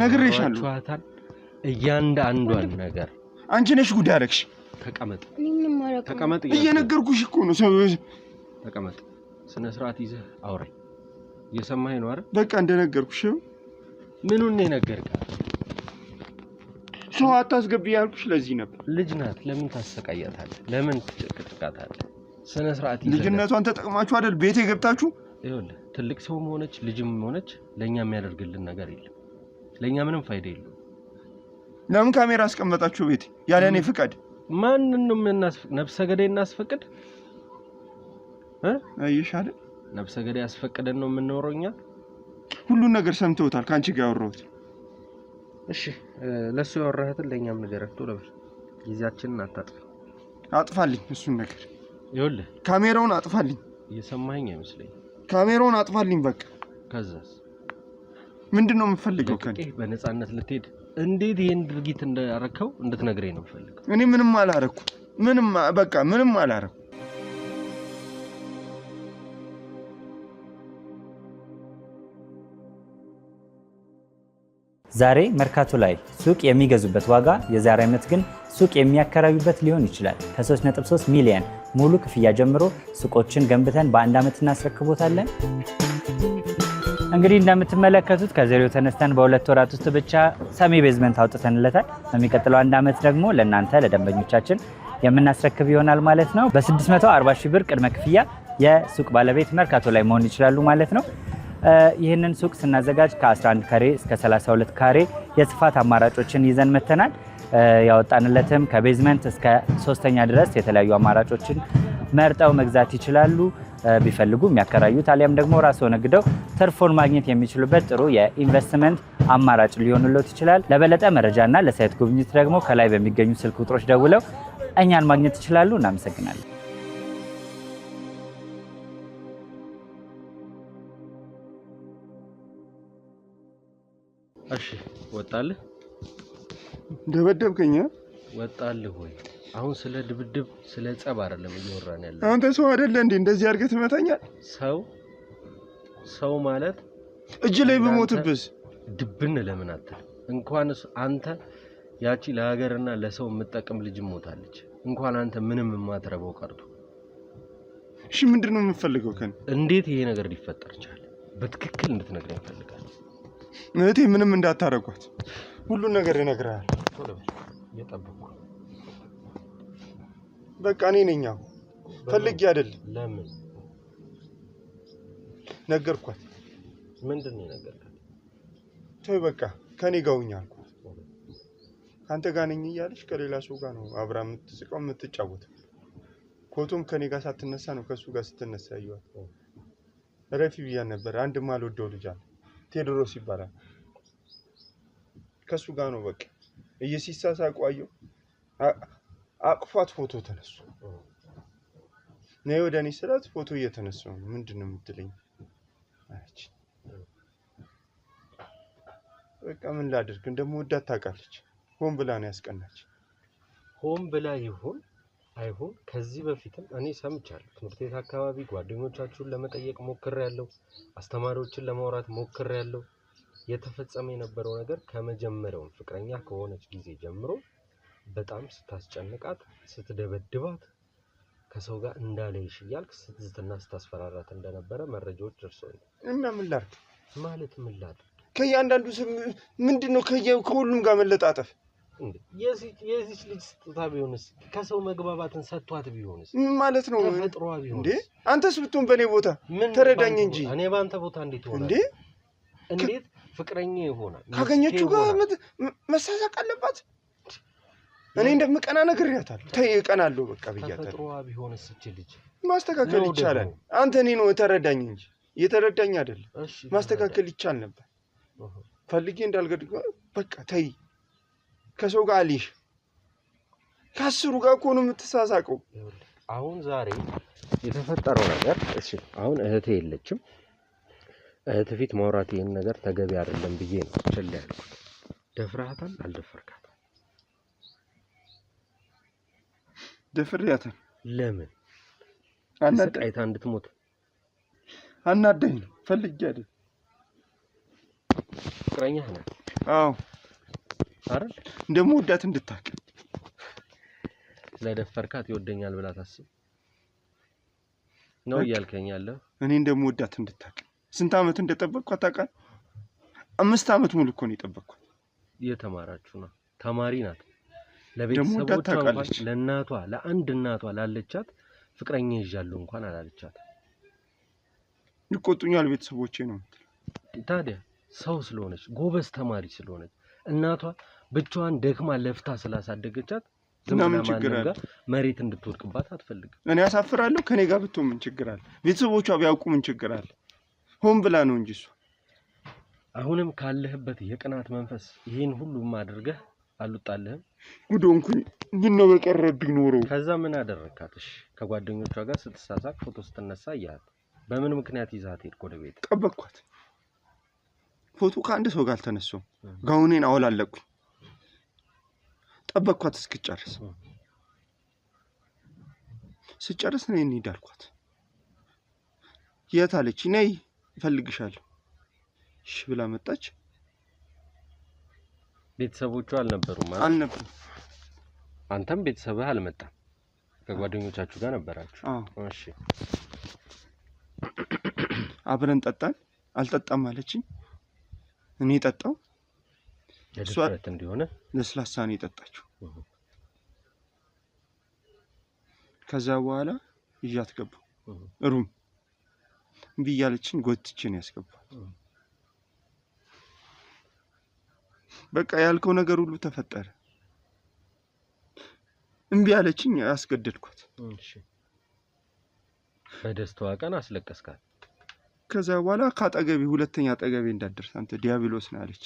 Speaker 1: ነግሬሻለሁ
Speaker 2: እያንዳንዷን ነገር
Speaker 1: አንቺ ነሽ ጉድ ያረክሽ
Speaker 2: ተቀመጥ
Speaker 4: ተቀመጥ
Speaker 1: እየነገርኩሽ እኮ ነው ሰው
Speaker 2: ተቀመጥ ስነ ስርዓት ይዘህ አውራኝ እየሰማኸኝ ነው አይደል
Speaker 1: በቃ እንደነገርኩሽ
Speaker 2: ምኑን ነው ነገርካ
Speaker 1: ሰው አታስገቢ ያልኩሽ ለዚህ ነበር
Speaker 2: ልጅ ናት ለምን ታሰቃያታለህ ለምን ትጨቅጭቃታለህ ስነ ስርዓት ይዘህ
Speaker 1: ልጅነቷን ተጠቅማችሁ አይደል ቤቴ ገብታችሁ
Speaker 2: ይኸውልህ ትልቅ ሰው ሆነች ልጅም ሆነች ለኛ የሚያደርግልን ነገር የለም ለኛ ምንም ፋይዳ የለውም
Speaker 1: ለምን ካሜራ አስቀመጣችሁ ቤቴ ያለኔ ፍቃድ
Speaker 2: ማንን ነው የምናስፈቅድ ነፍሰ ገዳይ እናስፈቅድ
Speaker 1: አይሽ አይደል
Speaker 2: ነፍሰ ገዳይ ያስፈቅደን ነው የምንኖረውኛ
Speaker 1: ሁሉን ነገር ሰምተውታል ካንቺ ጋር ያወራሁት
Speaker 2: እሺ ለሱ ያወራህትን ለኛም ነገርክቶ ለበል ጊዜያችንን
Speaker 1: አጥፋልኝ እሱን ነገር
Speaker 2: ይኸውልህ
Speaker 1: ካሜራውን አጥፋልኝ
Speaker 2: እየሰማኸኝ አይመስለኝ
Speaker 1: ካሜራውን አጥፋልኝ በቃ
Speaker 2: ከዛስ
Speaker 1: ምንድነው የምፈልገው ከኔ
Speaker 2: በነፃነት ልትሄድ እንዴት ይሄን ድርጊት እንዳረከው እንድትነግረኝ ነው የምፈልገው
Speaker 1: እኔ ምንም አላረኩ ምንም አላረኩ
Speaker 5: ዛሬ መርካቶ ላይ ሱቅ የሚገዙበት ዋጋ የዛሬ ዓመት ግን ሱቅ የሚያከራዩበት ሊሆን ይችላል ከ3.3 ሚሊዮን ሙሉ ክፍያ ጀምሮ ሱቆችን ገንብተን በአንድ ዓመት እናስረክቦታለን እንግዲህ እንደምትመለከቱት ከዜሮ ተነስተን በሁለት ወራት ውስጥ ብቻ ሰሚ ቤዝመንት አውጥተንለታል በሚቀጥለው አንድ ዓመት ደግሞ ለእናንተ ለደንበኞቻችን የምናስረክብ ይሆናል ማለት ነው በ640 ሺህ ብር ቅድመ ክፍያ የሱቅ ባለቤት መርካቶ ላይ መሆን ይችላሉ ማለት ነው ይህንን ሱቅ ስናዘጋጅ ከ11 ካሬ እስከ 32 ካሬ የስፋት አማራጮችን ይዘን መተናል ያወጣንለትም ከቤዝመንት እስከ 3ኛ ድረስ የተለያዩ አማራጮችን መርጠው መግዛት ይችላሉ ቢፈልጉ የሚያከራዩት አሊያም ደግሞ ራስዎ ነግደው ትርፉን ማግኘት የሚችሉበት ጥሩ የኢንቨስትመንት አማራጭ ሊሆንልዎት ይችላል ለበለጠ መረጃና ለሳይት ጉብኝት ደግሞ ከላይ በሚገኙ ስልክ ቁጥሮች ደውለው እኛን ማግኘት ይችላሉ እናመሰግናለን
Speaker 2: እሺ ወጣልህ
Speaker 1: ደበደብከኝ
Speaker 2: ወጣልህ ወይ አሁን ስለ ድብድብ ስለ ጸብ አይደለም እየወራን ያለው
Speaker 1: አንተ ሰው አይደለ እንዴ እንደዚህ አድርገህ ትመታኛል
Speaker 2: ሰው ማለት
Speaker 1: እጅ ላይ በሞትብስ
Speaker 2: ድብን ለምን አትል እንኳን አንተ ያቺ ለሀገርና ለሰው የምትጠቅም ልጅ ሞታለች እንኳን አንተ ምንም የማትረበው ቀርቶ
Speaker 1: እሺ ምንድነው የምፈልገው ከን
Speaker 2: እንዴት ይሄ ነገር ሊፈጠር ይችላል በትክክል እንድትነግረኝ ፈልጋለሁ
Speaker 1: እህቴ ምንም እንዳታረጓት ሁሉን ነገር እነግርሃለሁ
Speaker 2: ቶሎ እየጠበቅኩ
Speaker 1: በቃ እኔ ነኝ ፈልጌ አይደል
Speaker 2: ለምን
Speaker 1: ነገርኳት
Speaker 2: ምንድነው ነገርካት
Speaker 1: ተይ በቃ ከኔ ጋውኛ አልኳት ካንተ ጋር ነኝ እያለች ከሌላ ሰው ጋር ነው አብራ የምትስቀው የምትጫወት ኮቶም ከኔ ጋር ሳትነሳ ነው ከሱ ጋር ስትነሳ ያዩት ረፊ ቢያን ነበር አንድ ማልወደው ልጅ አለ ቴድሮስ ይባላል ከሱ ጋር ነው በቃ እየሲሳሳቁ አየው አቅፏት ፎቶ ተነሱ ነው ወደኔ ስላት ፎቶ እየተነሳው ምንድነው የምትለኝ አለች በቃ ምን ላድርግ እንደምወዳት ታውቃለች ሆን ብላ ነው ያስቀናች
Speaker 2: ሆን ብላ ይሁን አይሁን ከዚህ በፊትም እኔ ሰምቻለሁ ትምህርት ቤት አካባቢ ጓደኞቻችሁን ለመጠየቅ ሞክሬያለሁ አስተማሪዎችን ለማውራት ሞክሬያለሁ የተፈጸመ የነበረው ነገር ከመጀመሪያው ፍቅረኛ ከሆነች ጊዜ ጀምሮ በጣም ስታስጨንቃት ስትደበድባት ከሰው ጋር እንዳለይሽ ይያልክ ስትዝትና ስታስፈራራት እንደነበረ መረጃዎች ደርሰውኝ
Speaker 1: እና ምን ላድርግ
Speaker 2: ማለት ምን ላድርግ
Speaker 1: ከያንዳንዱ ምንድነው ከሁሉም ጋር መለጣጠፍ
Speaker 2: እንዴ የዚህ ልጅ ስጦታ ቢሆንስ ከሰው መግባባትን ሰጥቷት ቢሆንስ
Speaker 1: ማለት ነው
Speaker 2: ተፈጥሯ ቢሆንስ
Speaker 1: እንዴ አንተስ ብትሆን በኔ ቦታ ተረዳኝ እንጂ
Speaker 2: እኔ ባንተ ቦታ እንዴት ሆነ እንዴት ፍቅረኛ ይሆናል
Speaker 1: ካገኘችው ጋር መሳሳቅ አለባት እኔ እንደምቀና ነግሬያታለሁ ተይ እቀናለሁ በቃ ብያታለሁ
Speaker 2: ተፈጥሯ ቢሆንስ እቺ ልጅ
Speaker 1: ማስተካከል ይቻላል አንተ እኔ ነው ተረዳኝ እንጂ የተረዳኝ አይደል ማስተካከል ይቻል ነበር ፈልጌ እንዳልገድኩ በቃ ተይ ከሰው ጋር አልሽ ከአስሩ ጋር እኮ ነው የምትሳሳቀው
Speaker 2: አሁን ዛሬ የተፈጠረው ነገር እሺ አሁን እህቴ የለችም እህት ፊት ማውራት ይሄን ነገር ተገቢ አይደለም ብዬ ነው ቸል ያልኩት ደፍራታል አልደፈርካት
Speaker 1: ደፍሪያታል
Speaker 2: ለምን
Speaker 1: አናዳይታ
Speaker 2: እንድትሞት
Speaker 1: አናዳኝ ፈልጌ አይደል
Speaker 2: ፍቅረኛ ናት
Speaker 1: አዎ
Speaker 2: አይደል
Speaker 1: እንደምወዳት እንድታውቅ
Speaker 2: ስለደፈርካት ይወደኛል ብላ ታስብ ነው እያልከኝ ያለው?
Speaker 1: እኔ እንደምወዳት እንድታውቅ ስንት አመት እንደጠበቅኳት ታውቃለህ? 5 አመት ሙሉ እኮ ነው የጠበቅኳት።
Speaker 2: እየተማራችሁ ነው። ተማሪ ናት። ለቤተሰቦቿ እንኳን ለእናቷ ለአንድ እናቷ ላለቻት ፍቅረኛ ይዣለሁ እንኳን አላለቻት።
Speaker 1: ይቆጡኛል ቤተሰቦቼ ነው።
Speaker 2: ታዲያ ሰው ስለሆነች ጎበዝ ተማሪ ስለሆነች እናቷ ብቻዋን ደክማ ለፍታ ስላሳደገቻት ዝም ብላ ማንም ጋር መሬት እንድትወድቅባት አትፈልግም።
Speaker 1: እኔ አሳፍራለሁ። ከኔ ጋር ብትሆን ምን ችግር አለ? ቤተሰቦቿ ቢያውቁ ምን ችግር አለ? ሆን ብላ ነው እንጂ እሷ።
Speaker 2: አሁንም ካለህበት የቅናት መንፈስ ይሄን ሁሉም አድርገህ አልወጣልህም?
Speaker 1: ጉዶንኩኝ ምን ነው በቀረብኝ ኖሮ።
Speaker 2: ከዛ ምን አደረካትሽ? ከጓደኞቿ ጋር ስትሳሳቅ ፎቶ ስትነሳ ያያት በምን ምክንያት ይዛት ሄድክ ወደ ቤት?
Speaker 1: ጠበቅኳት። ፎቶ ከአንድ ሰው ጋር ተነሳው። ጋውኔን አወላለኩኝ። ጠበቅኳት እስክጨርስ። ስጨርስ ነይ እንሂድ አልኳት። የት አለች? ነይ እፈልግሻለሁ። እሺ ብላ መጣች።
Speaker 2: ቤተሰቦቿ አልነበሩም ማለት?
Speaker 1: አልነበሩም።
Speaker 2: አንተም ቤተሰብህ አልመጣም? ከጓደኞቻችሁ ጋር ነበራችሁ? እሺ።
Speaker 1: አብረን ጠጣን። አልጠጣም አለችኝ። እኔ ጠጣው።
Speaker 2: የድፍረት እንዲሆነ
Speaker 1: ለስላሳ ነው የጠጣችው። ከዛ በኋላ ይዣት ገባሁ ሩም። እምቢ እያለችኝ ጎትቼ ነው ያስገባሁ። በቃ ያልከው ነገር ሁሉ ተፈጠረ። እምቢ አለችኝ፣ አስገደድኳት።
Speaker 2: እሺ። በደስታዋ ቀን አስለቀስካት።
Speaker 1: ከዛ በኋላ ካጠገቤ ሁለተኛ አጠገቤ እንዳትደርስ አንተ ዲያብሎስ ነህ አለች።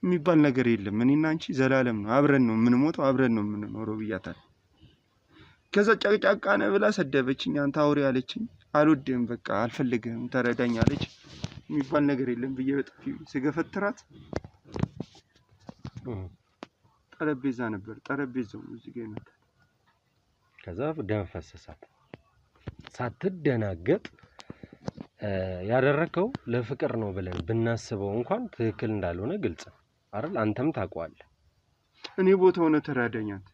Speaker 1: የሚባል ነገር የለም። እኔና አንቺ ዘላለም ነው፣ አብረን ነው የምንሞተው፣ አብረን ነው የምንኖረው ብያታለሁ። ከዛ ጫቅጫቃ ነህ ብላ ሰደበችኝ። አንተ አውሬ አለችኝ። አልወድህም፣ በቃ አልፈልግህም፣ ተረዳኝ አለች። የሚባል ነገር የለም ብዬ በጥፊ ስገፈትራት ጠረጴዛ ነበር፣ ጠረጴዛው እዚህ ጋር ይመጣል።
Speaker 2: ከዛ ደም ፈሰሳት። ሳትደናገጥ ያደረከው ለፍቅር ነው ብለን ብናስበው እንኳን ትክክል እንዳልሆነ ግልጽ አይደል? አንተም ታውቀዋለህ።
Speaker 1: እኔ ቦታው ነው ተራዳኛት።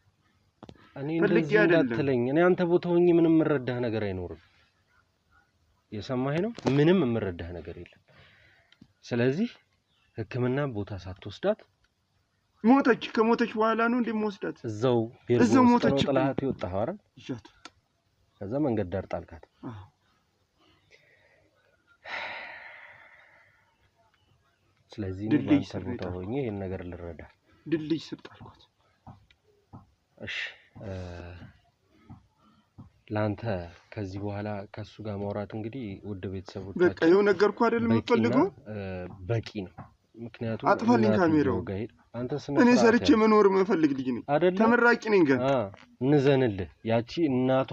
Speaker 2: እኔ እንደዚህ እንዳትለኝ። እኔ አንተ ቦታው ሆኜ ምንም የምረዳህ ነገር አይኖርም። የሰማኸኝ ነው? ምንም የምረዳህ ነገር የለም። ስለዚህ ሕክምና ቦታ ሳትወስዳት
Speaker 1: ሞተች። ከሞተች በኋላ ነው እንደምወስዳት
Speaker 2: እዛው ሞተች። ጥላት ይወጣው አይደል?
Speaker 1: ይሻት
Speaker 2: ከዛ መንገድ ዳር ጣልካት። ስለዚህ ነው አንተ ሆኜ ይሄን ነገር ልረዳ
Speaker 1: ድልድይ ስር ጣልኳት።
Speaker 2: እሺ ላንተ ከዚህ በኋላ ከሱ ጋር ማውራት እንግዲህ ውድ ቤተሰቦቻችን
Speaker 1: በቃ ይኸው ነገርኩ አይደል? የምፈልገው
Speaker 2: በቂ ነው። ምክንያቱም
Speaker 1: አጥፋልኝ ካሜራው።
Speaker 2: አንተ
Speaker 1: እኔ ሰርቼ መኖር የምፈልግ ልጅ ነኝ። ተመራቂ ነኝ። ግን
Speaker 2: እንዘንልህ። ያቺ እናቷ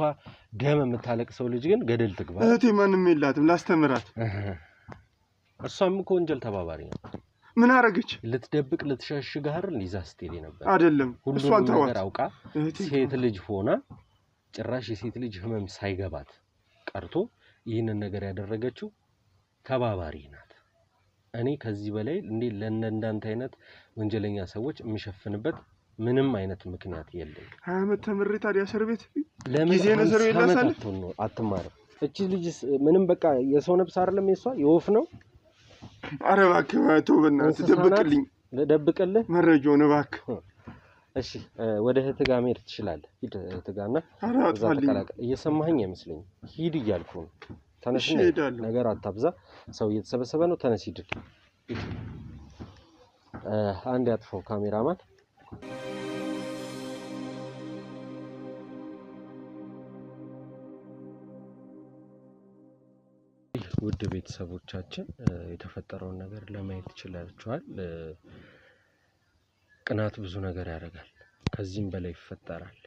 Speaker 2: ደም የምታለቅሰው ልጅ ግን ገደል ትግባ።
Speaker 1: እህቴ ማንም የላትም ላስተምራት።
Speaker 2: እሷም እኮ ወንጀል ተባባሪ ነው።
Speaker 1: ምን አረገች?
Speaker 2: ልትደብቅ ልትሸሽግ አይደል? ይዛ ስትሄድ ነበር
Speaker 1: አይደለም?
Speaker 2: እሷን ነገር አውቃ ሴት ልጅ ሆና ጭራሽ የሴት ልጅ ህመም ሳይገባት ቀርቶ ይህንን ነገር ያደረገችው ተባባሪ ናት። እኔ ከዚህ በላይ እንዴ ለእንዳንተ አይነት ወንጀለኛ ሰዎች የሚሸፍንበት ምንም አይነት ምክንያት የለም።
Speaker 1: 20 ዓመት ተምሬ ታዲያ እስር ቤት
Speaker 2: ለምን እስር ቤት ላሳልፍ አትማርም? እቺ ልጅ ምንም በቃ የሰው ነፍስ አይደለም የሷ የወፍ ነው።
Speaker 1: ኧረ እባክህ ተው በእናትህ ደብቅልኝ።
Speaker 2: ልደብቅልህ መረጃውን እባክህ። እሺ ወደ እህትህ ጋር መሄድ ትችላለህ። ሂድ እህትህ ጋርና እየሰማኸኝ አይመስለኝም። ሂድ እያልኩ ነው። ተነስ፣ ነገር አታብዛ። ሰው እየተሰበሰበ ነው። ተነስ ሂድ። አንድ ያጥፈው ካሜራማን። ውድ ቤተሰቦቻችን የተፈጠረውን ነገር ለማየት ይችላችኋል። ቅናት ብዙ ነገር ያደርጋል፣ ከዚህም በላይ ይፈጠራል።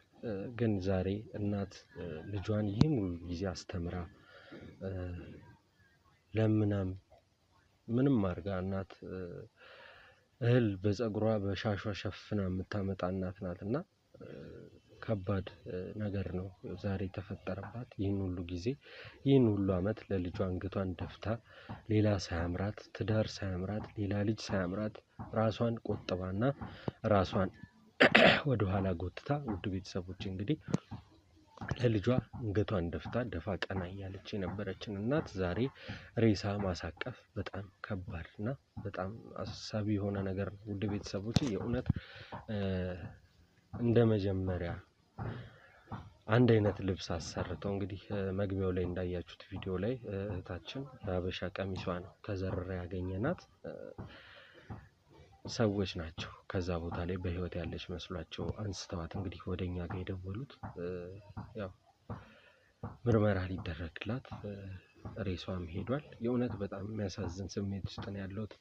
Speaker 2: ግን ዛሬ እናት ልጇን ይህን ሁሉ ጊዜ አስተምራ ለምናም ምንም አድርጋ እናት እህል በፀጉሯ በሻሿ ሸፍና የምታመጣ እናት ናትና ከባድ ነገር ነው ዛሬ ተፈጠረባት። ይህን ሁሉ ጊዜ ይህን ሁሉ አመት ለልጇ አንገቷን ደፍታ ሌላ ሳያምራት ትዳር ሳያምራት ሌላ ልጅ ሳያምራት ራሷን ቆጥባና ራሷን ወደ ኋላ ጎትታ ውድ ቤተሰቦች እንግዲህ ለልጇ አንገቷን ደፋ ቀና እያለች የነበረችን እናት ዛሬ ሬሳ ማሳቀፍ በጣም ከባድ እና በጣም አሳሳቢ የሆነ ነገር ነው። ውድ ቤተሰቦች የእውነት እንደ መጀመሪያ አንድ አይነት ልብስ አሰርተው እንግዲህ መግቢያው ላይ እንዳያችሁት ቪዲዮ ላይ እህታችን የሀበሻ ቀሚሷ ነው ከዘረራ ያገኘናት ሰዎች ናቸው። ከዛ ቦታ ላይ በህይወት ያለች መስሏቸው አንስተዋት እንግዲህ ወደኛ ጋር የደወሉት ያው ምርመራ ሊደረግላት ሬሷም ሄዷል። የእውነት በጣም የሚያሳዝን ስሜት ውስጥ ነው ያለሁት።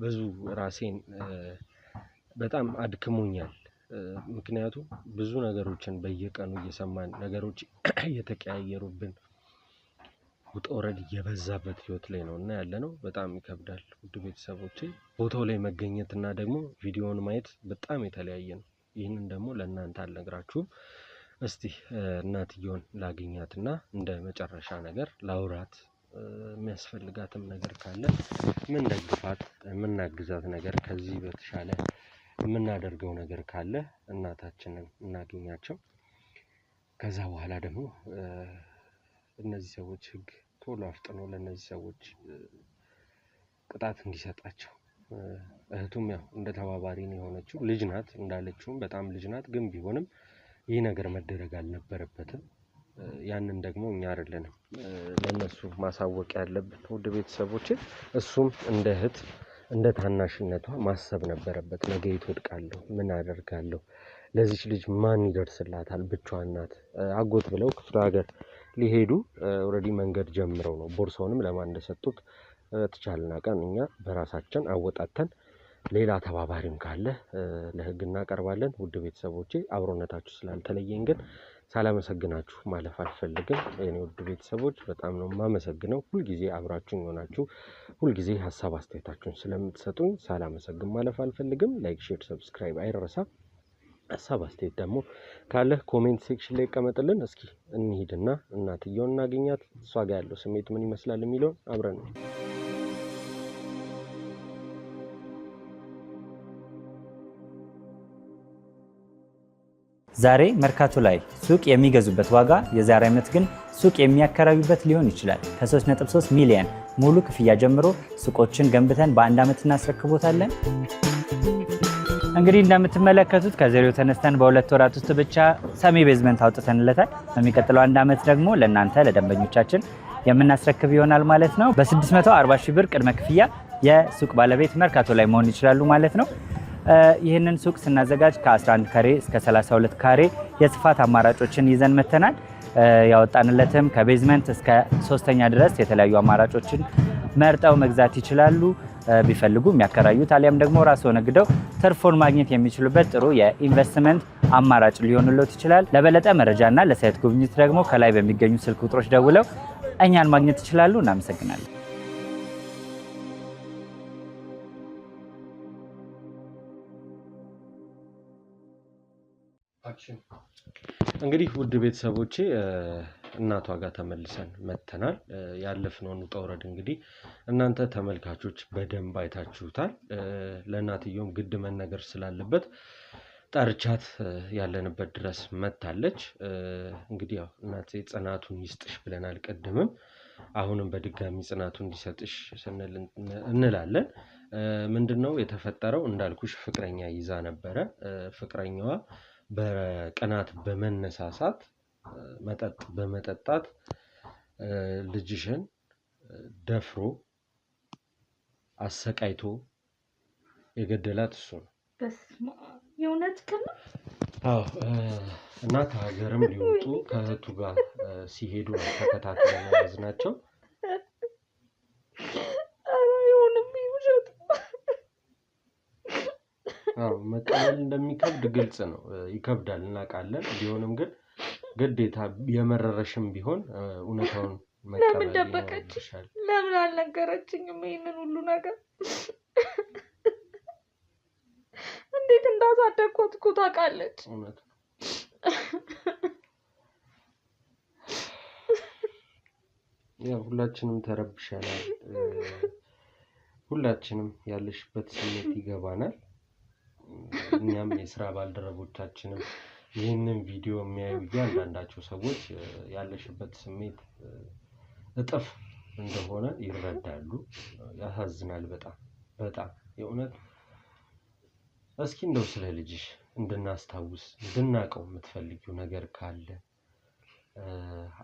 Speaker 2: ብዙ ራሴን በጣም አድክሞኛል። ምክንያቱም ብዙ ነገሮችን በየቀኑ እየሰማን ነገሮች እየተቀያየሩብን ውጣ ውረድ እየበዛበት ህይወት ላይ ነው እና ያለነው በጣም ይከብዳል። ውድ ቤተሰቦቼ ቦታው ላይ መገኘትና ደግሞ ቪዲዮውን ማየት በጣም የተለያየ ነው። ይህንን ደግሞ ለእናንተ አልነግራችሁም። እስቲ እናትየውን ላገኛትና እንደ መጨረሻ ነገር ላውራት፣ የሚያስፈልጋትም ነገር ካለ ምን ደግፋት የምናግዛት ነገር ከዚህ በተሻለ የምናደርገው ነገር ካለ እናታችንን እናገኛቸው። ከዛ በኋላ ደግሞ እነዚህ ሰዎች ህግ ቶሎ አፍጥኖ ለነዚህ ሰዎች ቅጣት እንዲሰጣቸው። እህቱም ያው እንደ ተባባሪ ነው የሆነችው። ልጅ ናት እንዳለችውም በጣም ልጅ ናት። ግን ቢሆንም ይህ ነገር መደረግ አልነበረበትም። ያንን ደግሞ እኛ አይደለንም ለነሱ ማሳወቅ ያለብን ውድ ቤተሰቦቼ። እሱም እንደ እህት እንደ ታናሽነቷ ማሰብ ነበረበት። ነገ ይወድቃለሁ፣ ምን አደርጋለሁ፣ ለዚች ልጅ ማን ይደርስላታል፣ ብቻዋን ናት። አጎት ብለው ክፍለ ሀገር ሊሄዱ ኦልሬዲ መንገድ ጀምረው ነው። ቦርሳውንም ለማን እንደሰጡት ተቻለና ቀን እኛ በራሳችን አወጣተን ሌላ ተባባሪም ካለ ለህግ እናቀርባለን። ውድ ቤተሰቦቼ አብሮነታችሁ ስላልተለየኝ ግን ሳላመሰግናችሁ ማለፍ አልፈልግም። የኔ ውድ ቤተሰቦች በጣም ነው የማመሰግነው። ሁልጊዜ አብራችሁኝ ሆናችሁ ሁልጊዜ ሀሳብ አስተያየታችሁን ስለምትሰጡኝ ሳላመሰግን ማለፍ አልፈልግም። ላይክ፣ ሼር፣ ሰብስክራይብ አይረሳ። ሀሳብ አስተያየት ደግሞ ካለ ኮሜንት ሴክሽን ላይ ቀመጥልን። እስኪ እንሂድና እናትየውን እናገኛት። እሷ ጋር ያለው ስሜት ምን ይመስላል የሚለውን አብረን ነው።
Speaker 5: ዛሬ መርካቶ ላይ ሱቅ የሚገዙበት ዋጋ የዛሬ ዓመት ግን ሱቅ የሚያከራዩበት ሊሆን ይችላል። ከ3.3 ሚሊዮን ሙሉ ክፍያ ጀምሮ ሱቆችን ገንብተን በአንድ ዓመት እናስረክቦታለን። እንግዲህ እንደምትመለከቱት ከዜሮ ተነስተን በሁለት ወራት ውስጥ ብቻ ሰሚ ቤዝመንት አውጥተንለታል። በሚቀጥለው አንድ ዓመት ደግሞ ለእናንተ ለደንበኞቻችን የምናስረክብ ይሆናል ማለት ነው። በ640 ሺህ ብር ቅድመ ክፍያ የሱቅ ባለቤት መርካቶ ላይ መሆን ይችላሉ ማለት ነው። ይህንን ሱቅ ስናዘጋጅ ከ11 ካሬ እስከ 32 ካሬ የስፋት አማራጮችን ይዘን መተናል። ያወጣንለትም ከቤዝመንት እስከ 3ኛ ድረስ የተለያዩ አማራጮችን መርጠው መግዛት ይችላሉ። ቢፈልጉ የሚያከራዩት አሊያም ደግሞ ራስዎ ነግደው ትርፉን ማግኘት የሚችሉበት ጥሩ የኢንቨስትመንት አማራጭ ሊሆንልዎት ይችላል። ለበለጠ መረጃና ለሳይት ጉብኝት ደግሞ ከላይ በሚገኙ ስልክ ቁጥሮች ደውለው እኛን ማግኘት ይችላሉ። እናመሰግናለን።
Speaker 2: እንግዲህ ውድ ቤተሰቦቼ እናቷ ጋር ተመልሰን መተናል። ያለፍነውን ውጣ ውረድ እንግዲህ እናንተ ተመልካቾች በደንብ አይታችሁታል። ለእናትየውም ግድ መነገር ስላለበት ጠርቻት ያለንበት ድረስ መታለች። እንግዲህ ያው እናቴ ጽናቱን ይስጥሽ ብለናል ቀድምም፣ አሁንም በድጋሚ ጽናቱን እንዲሰጥሽ ስንል እንላለን። ምንድነው የተፈጠረው? እንዳልኩሽ ፍቅረኛ ይዛ ነበረ። ፍቅረኛዋ በቅናት በመነሳሳት መጠጥ በመጠጣት ልጅሽን ደፍሮ አሰቃይቶ የገደላት እሱ ነው።
Speaker 3: በስመ አብ የእውነት ከነ
Speaker 2: እና ከሀገርም ሊወጡ ከእህቱ ጋር ሲሄዱ ነው ተከታትለን ያዝናቸው። መቀበል እንደሚከብድ ግልጽ ነው። ይከብዳል፣ እናውቃለን። ቢሆንም ግን ግዴታ የመረረሽም ቢሆን እውነታውን መቀበል።
Speaker 3: ለምን ደበቀች? ለምን አልነገረችኝም ይሄንን ሁሉ ነገር? እንዴት እንዳሳደግኩት እኮ ታውቃለች።
Speaker 2: እውነት ያው ሁላችንም ተረብሸናል። ሁላችንም ያለሽበት ስሜት ይገባናል። እኛም የስራ ባልደረቦቻችንም ይህንን ቪዲዮ የሚያዩ እያንዳንዳቸው ሰዎች ያለሽበት ስሜት እጥፍ እንደሆነ ይረዳሉ። ያሳዝናል በጣም በጣም የእውነት። እስኪ እንደው ስለ ልጅሽ እንድናስታውስ እንድናቀው የምትፈልጊው ነገር ካለ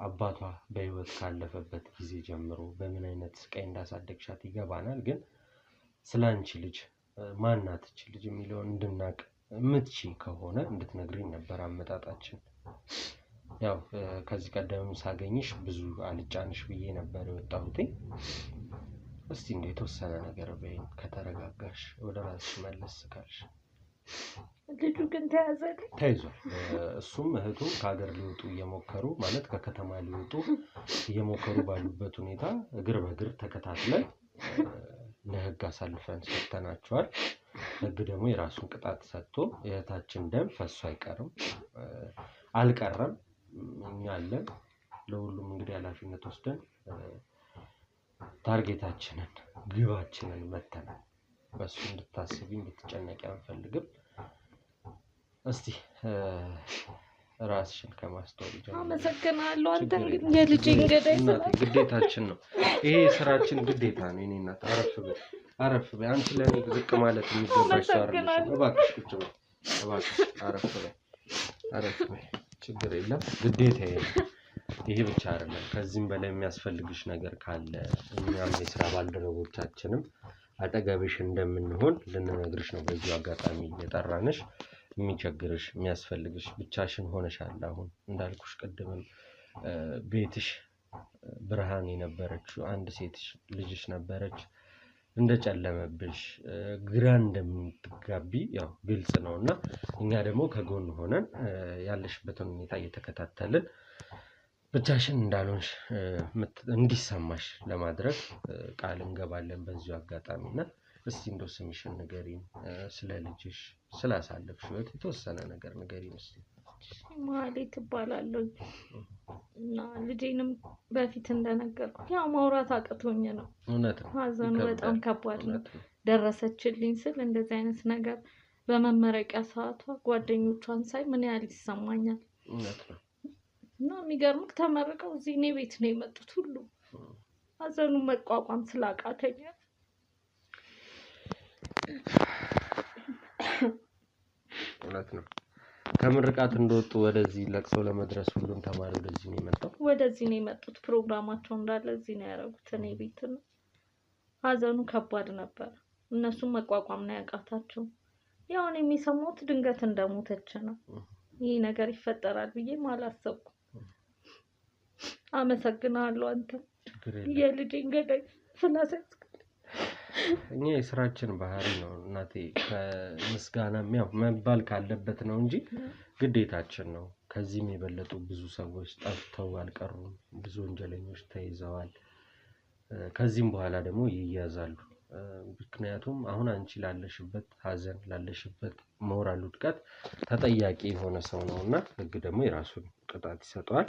Speaker 2: አባቷ በህይወት ካለፈበት ጊዜ ጀምሮ በምን አይነት ስቃይ እንዳሳደግሻት ይገባናል። ግን ስላንቺ ልጅ ማናት እቺ ልጅ የሚለውን እንድናቅ የምትችይ ከሆነ እንድትነግሪኝ ነበር አመጣጣችን። ያው ከዚህ ቀደም ሳገኝሽ ብዙ አልጫንሽ ብዬ ነበር የወጣሁት። እስቲ እንደው የተወሰነ ነገር በይኝ ከተረጋጋሽ ወደ ራስሽ መለስ ካልሽ።
Speaker 3: ልጁ ግን ተያዘ?
Speaker 2: ተይዟል። እሱም እህቱ ከሀገር ሊወጡ እየሞከሩ ማለት ከከተማ ሊወጡ እየሞከሩ ባሉበት ሁኔታ እግር በእግር ተከታትለን ለህግ አሳልፈን ሰጥተናቸዋል። ህግ ደግሞ የራሱን ቅጣት ሰጥቶ የእህታችን ደም ፈሶ አይቀርም አልቀረም። እኛ አለን ለሁሉም እንግዲህ ኃላፊነት ወስደን ታርጌታችንን ግባችንን መተናል። በሱ እንድታስቢ እንድትጨነቂ አንፈልግም። እስቲ ራስሽን ከማስተዋል ጀምሮ።
Speaker 3: አመሰግናለሁ። አንተ እንግዲህ የልጄን ገዳይ
Speaker 2: ግዴታችን ነው ይሄ ስራችን ግዴታ ነው። እኔ እናት አረፍ በይ አንቺ ለኔ ዝቅ ማለት የሚገባሽ ሰው አይደለም። እባክሽ ቁጭ በይ እባክሽ አረፍ በይ ችግር የለም ግዴታዬ ነው። ይሄ ብቻ አይደለም ከዚህም በላይ የሚያስፈልግሽ ነገር ካለ እኛም የስራ ባልደረቦቻችንም አጠገብሽ እንደምንሆን ልንነግርሽ ነው በዚህ አጋጣሚ የጠራንሽ። የሚቸግርሽ የሚያስፈልግሽ ብቻሽን ሆነሻል። አሁን እንዳልኩሽ ቅድምም ቤትሽ ብርሃን የነበረችው አንድ ሴት ልጅሽ ነበረች። እንደጨለመብሽ ግራ እንደምትጋቢ ያው ግልጽ ነውና እኛ ደግሞ ከጎን ሆነን ያለሽበትን ሁኔታ እየተከታተልን ብቻሽን እንዳልሆንሽ እንዲሰማሽ ለማድረግ ቃል እንገባለን በዚሁ አጋጣሚና እስቲ እንደው ስምሽን ንገሪኝ፣ ስለ ልጅሽ ስላሳለፍሽ ህይወት የተወሰነ ነገር ንገሪኝ እስቲ።
Speaker 3: ማህሌት እባላለሁ እና ልጄንም በፊት እንደነገርኩ ያው ማውራት አቅቶኝ ነው።
Speaker 2: እውነት ነው።
Speaker 3: ሀዘኑ በጣም ከባድ ነው። ደረሰችልኝ ስል እንደዚህ አይነት ነገር በመመረቂያ ሰዓቷ ጓደኞቿን ሳይ ምን ያህል ይሰማኛል።
Speaker 2: እውነት ነው።
Speaker 3: እና የሚገርምህ ተመርቀው እዚህ እኔ ቤት ነው የመጡት ሁሉ ሀዘኑ መቋቋም ስላቃተኝ
Speaker 2: እውነት ነው። ከምርቃት እንደወጡ ወደዚህ ለቅሶ ለመድረስ ሁሉም ተማሪ ወደዚህ ነው የመጡት። ፕሮግራማቸው እንዳለ እዚህ ነው ያደረጉት እኔ ቤት ነው። ሀዘኑ ከባድ ነበር። እነሱም መቋቋም ነው ያቃታቸው። ያው እኔ የሚሰማሁት ድንገት እንደሞተች ነው። ይሄ ነገር ይፈጠራል ብዬም አላሰብኩም። አመሰግናለሁ አንተ የልጄን ገዳይ ስላሳስክ። እኛ የስራችን ባህሪ ነው እናቴ። ከምስጋናም ያው መባል ካለበት ነው እንጂ ግዴታችን ነው። ከዚህም የበለጡ ብዙ ሰዎች ጠፍተው አልቀሩም። ብዙ ወንጀለኞች ተይዘዋል። ከዚህም በኋላ ደግሞ ይያዛሉ። ምክንያቱም አሁን አንቺ ላለሽበት ሀዘን ላለሽበት ሞራል ውድቀት ተጠያቂ የሆነ ሰው ነውና ህግ ደግሞ የራሱን ቅጣት ይሰጠዋል።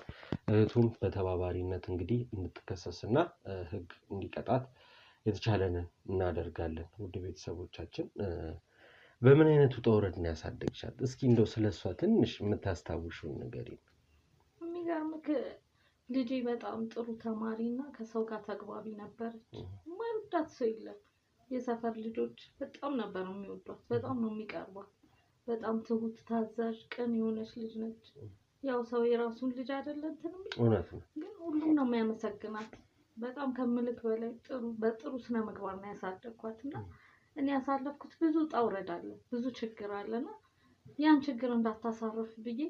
Speaker 2: እህቱም በተባባሪነት እንግዲህ እንድትከሰስና ህግ እንዲቀጣት የተቻለንን እናደርጋለን። ውድ ቤተሰቦቻችን በምን አይነት ውጣ ውረድ ነው ያሳደግሻት? እስኪ እንደው ስለሷ ትንሽ የምታስታውሽውን ንገሪኝ።
Speaker 3: የሚገርምህ ልጄ በጣም ጥሩ ተማሪና ከሰው ጋር ተግባቢ ነበረች። የማይወዳት ሰው የለም። የሰፈር ልጆች በጣም ነበር የሚወዷት። በጣም ነው የሚቀርቧት። በጣም ትሁት፣ ታዛዥ፣ ቅን የሆነች ልጅ ነች። ያው ሰው የራሱን ልጅ አይደለም እንትን
Speaker 2: እውነት ነው።
Speaker 3: ግን ሁሉም ነው የሚያመሰግናት። በጣም ከምልክ በላይ በጥሩ ስነ ምግባር ነው ያሳደግኳትና እኔ ያሳለፍኩት ብዙ ውጣ ውረድ አለ፣ ብዙ ችግር አለና ያን ችግር እንዳታሳርፍ ብዬ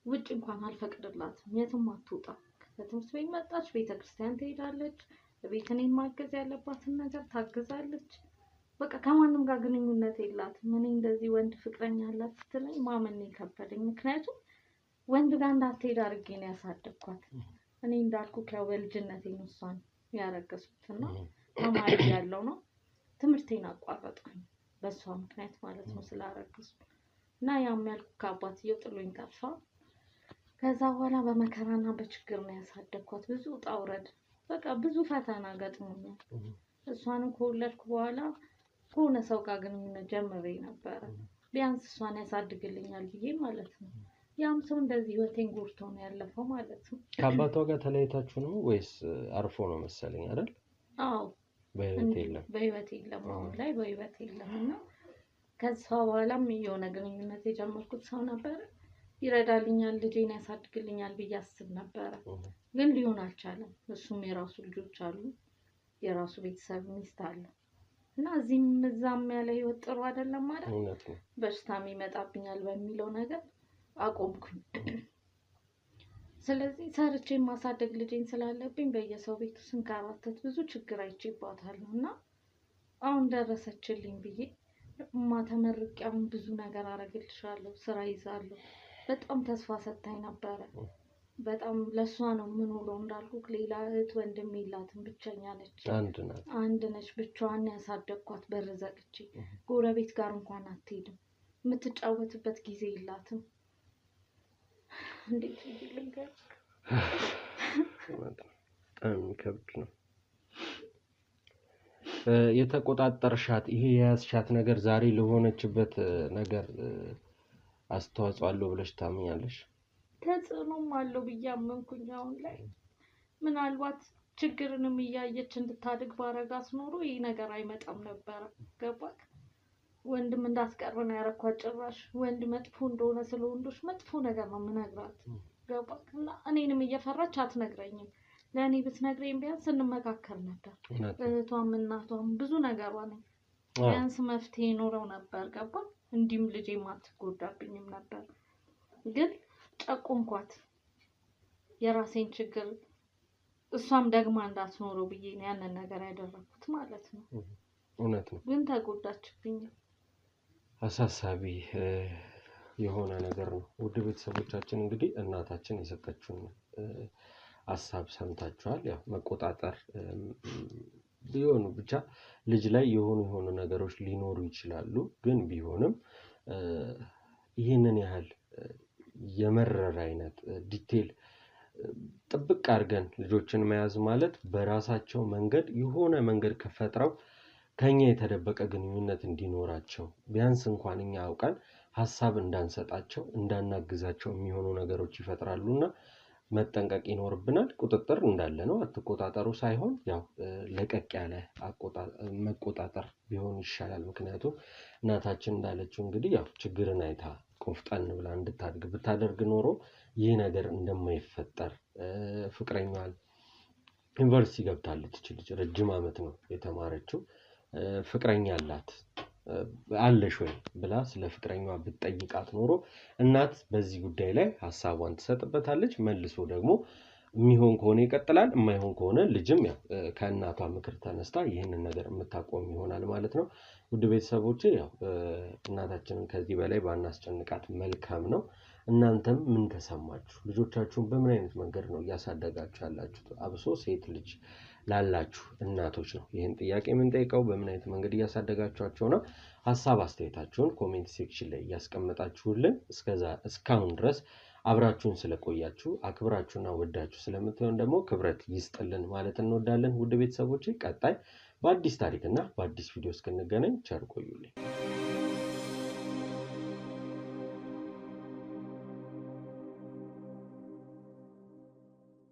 Speaker 3: ውጭ እንኳን አልፈቅድላትም። የትም አትወጣ። ከትምህርት ቤት መጣች፣ ቤተክርስቲያን ትሄዳለች፣ ቤት እኔን ማገዝ ያለባትን ነገር ታግዛለች። በቃ ከማንም ጋር ግንኙነት የላትም። እኔ እንደዚህ ወንድ ፍቅረኛ አላት ስትለኝ ማመን ከበደኝ። ምክንያቱም ወንድ ጋር እንዳትሄድ አድርጌ ነው ያሳደግኳት። እኔ እንዳልኩህ ያው በልጅነቴ ነው እሷን ያረገዝኩትና ተማሪ ያለው ነው ትምህርቴን አቋረጥኩኝ በሷ ምክንያት ማለት ነው ስላረገዝኩ እና ያም ያልኩህ ከአባትየው ጥሎኝ ጠፋ። ከዛ በኋላ በመከራና በችግር ነው ያሳደግኳት። ብዙ ውጣ ውረድ በቃ ብዙ ፈተና ገጥሞኛል። እሷንም ከወለድኩ በኋላ ከሆነ ሰው ጋር ግንኙነት ጀምሬ ነበረ። ቢያንስ እሷን ያሳድግልኛል ብዬ ማለት ነው። ያም ሰው እንደዚህ ህይወቴን ጎድቶ ነው ያለፈው ማለት ነው።
Speaker 2: ከአባቷ ጋር ተለያይታችሁ ነው ወይስ አርፎ ነው መሰለኝ አይደል?
Speaker 3: አዎ በህይወት የለም አሁን ላይ በህይወት የለም። እና ከዛ በኋላም የሆነ ግንኙነት የጀመርኩት ሰው ነበረ። ይረዳልኛል ልጄን ያሳድግልኛል ብዬ አስብ ነበረ፣ ግን ሊሆን አልቻለም። እሱም የራሱ ልጆች አሉ፣ የራሱ ቤተሰብ ሚስት አለ እና እዚህም እዛም ያለ ህይወት ጥሩ አይደለም ማለት በሽታም ይመጣብኛል በሚለው ነገር አቆምኩኝ። ስለዚህ ሰርቼ ማሳደግ ልጄን ስላለብኝ በየሰው ቤቱ ስንከራተት ብዙ ችግር አይቼባታለሁ እና አሁን ደረሰችልኝ ብዬ ተመርቄ አሁን ብዙ ነገር አረግልሻለሁ፣ ስራ ይዛለሁ። በጣም ተስፋ ሰጥታኝ ነበረ። በጣም ለሷ ነው የምኖረው እንዳልኩ፣ ሌላ እህት ወንድም የላትም፣ ብቸኛ ነች። አንድ ነች፣ ብቻዋን ያሳደግኳት። በር ዘግቼ ጎረቤት ጋር እንኳን አትሄድም፣ የምትጫወትበት ጊዜ የላትም። እንዴት ልንገር?
Speaker 2: በጣም ከብድ ነው። የተቆጣጠርሻት ይሄ የያዝሻት ነገር ዛሬ ለሆነችበት ነገር አስተዋጽኦ አለው ብለሽ ታምኛለሽ?
Speaker 3: ተጽዕኖም አለው ብዬ አመንኩኝ። አሁን ላይ ምናልባት ችግርንም እያየች እንድታድግ ባረጋት ኖሮ ይህ ነገር አይመጣም ነበረ። ገባክ? ወንድም እንዳስቀረን ያረኳት። ጭራሽ ወንድ መጥፎ እንደሆነ ስለ ወንዶች መጥፎ ነገር ነው የምነግራት። ገባክ? እና እኔንም እየፈራች አትነግረኝም። ለእኔ ብትነግረኝ ቢያንስ እንመካከል ነበር። እህቷም እናቷም ብዙ ነገሯ ነኝ፣ ቢያንስ መፍትሄ ኖረው ነበር። ገባክ? እንዲህም ልጄ ማትጎዳብኝም ነበር። ግን ጨቆንኳት። የራሴን ችግር እሷም ደግማ እንዳትኖረው ብዬ ነው ያንን ነገር ያደረኩት ማለት ነው።
Speaker 2: እውነት ነው።
Speaker 3: ግን ተጎዳችብኝ።
Speaker 2: አሳሳቢ የሆነ ነገር ነው። ውድ ቤተሰቦቻችን እንግዲህ እናታችን የሰጠችውን ሀሳብ ሰምታችኋል። ያው መቆጣጠር ቢሆኑ ብቻ ልጅ ላይ የሆኑ ነገሮች ሊኖሩ ይችላሉ። ግን ቢሆንም ይህንን ያህል የመረር አይነት ዲቴል ጥብቅ አድርገን ልጆችን መያዝ ማለት በራሳቸው መንገድ የሆነ መንገድ ከፈጥረው ከኛ የተደበቀ ግንኙነት እንዲኖራቸው ቢያንስ እንኳን እኛ አውቀን ሀሳብ እንዳንሰጣቸው እንዳናግዛቸው የሚሆኑ ነገሮች ይፈጥራሉና መጠንቀቅ ይኖርብናል። ቁጥጥር እንዳለ ነው፣ አትቆጣጠሩ ሳይሆን ያው ለቀቅ ያለ መቆጣጠር ቢሆን ይሻላል። ምክንያቱም እናታችን እንዳለችው እንግዲህ ያው ችግርን አይታ ቆፍጠን ብላ እንድታድግ ብታደርግ ኖሮ ይህ ነገር እንደማይፈጠር ፍቅረኛዋን ዩኒቨርሲቲ ገብታለች። ልጅ ረጅም ዓመት ነው የተማረችው። ፍቅረኛ አላት አለሽ ወይ ብላ ስለ ፍቅረኛዋ ብትጠይቃት ኖሮ እናት በዚህ ጉዳይ ላይ ሐሳቧን ትሰጥበታለች። መልሶ ደግሞ የሚሆን ከሆነ ይቀጥላል፣ የማይሆን ከሆነ ልጅም ያው ከእናቷ ምክር ተነስታ ይህንን ነገር የምታቆም ይሆናል ማለት ነው። ውድ ቤተሰቦቼ ያው እናታችንን ከዚህ በላይ ባናስጨንቃት መልካም ነው። እናንተም ምን ተሰማችሁ? ልጆቻችሁን በምን አይነት መንገድ ነው እያሳደጋችሁ ያላችሁት? አብሶ ሴት ልጅ ላላችሁ እናቶች ነው ይህን ጥያቄ የምንጠይቀው። በምን አይነት መንገድ እያሳደጋችኋቸው ነው? ሀሳብ አስተያየታችሁን ኮሜንት ሴክሽን ላይ እያስቀመጣችሁልን እስካሁን ድረስ አብራችሁን ስለቆያችሁ አክብራችሁና ወዳችሁ ስለምትሆን ደግሞ ክብረት ይስጥልን ማለት እንወዳለን። ውድ ቤተሰቦቼ ቀጣይ በአዲስ ታሪክና በአዲስ ቪዲዮ እስክንገናኝ ቸር ቆዩልኝ።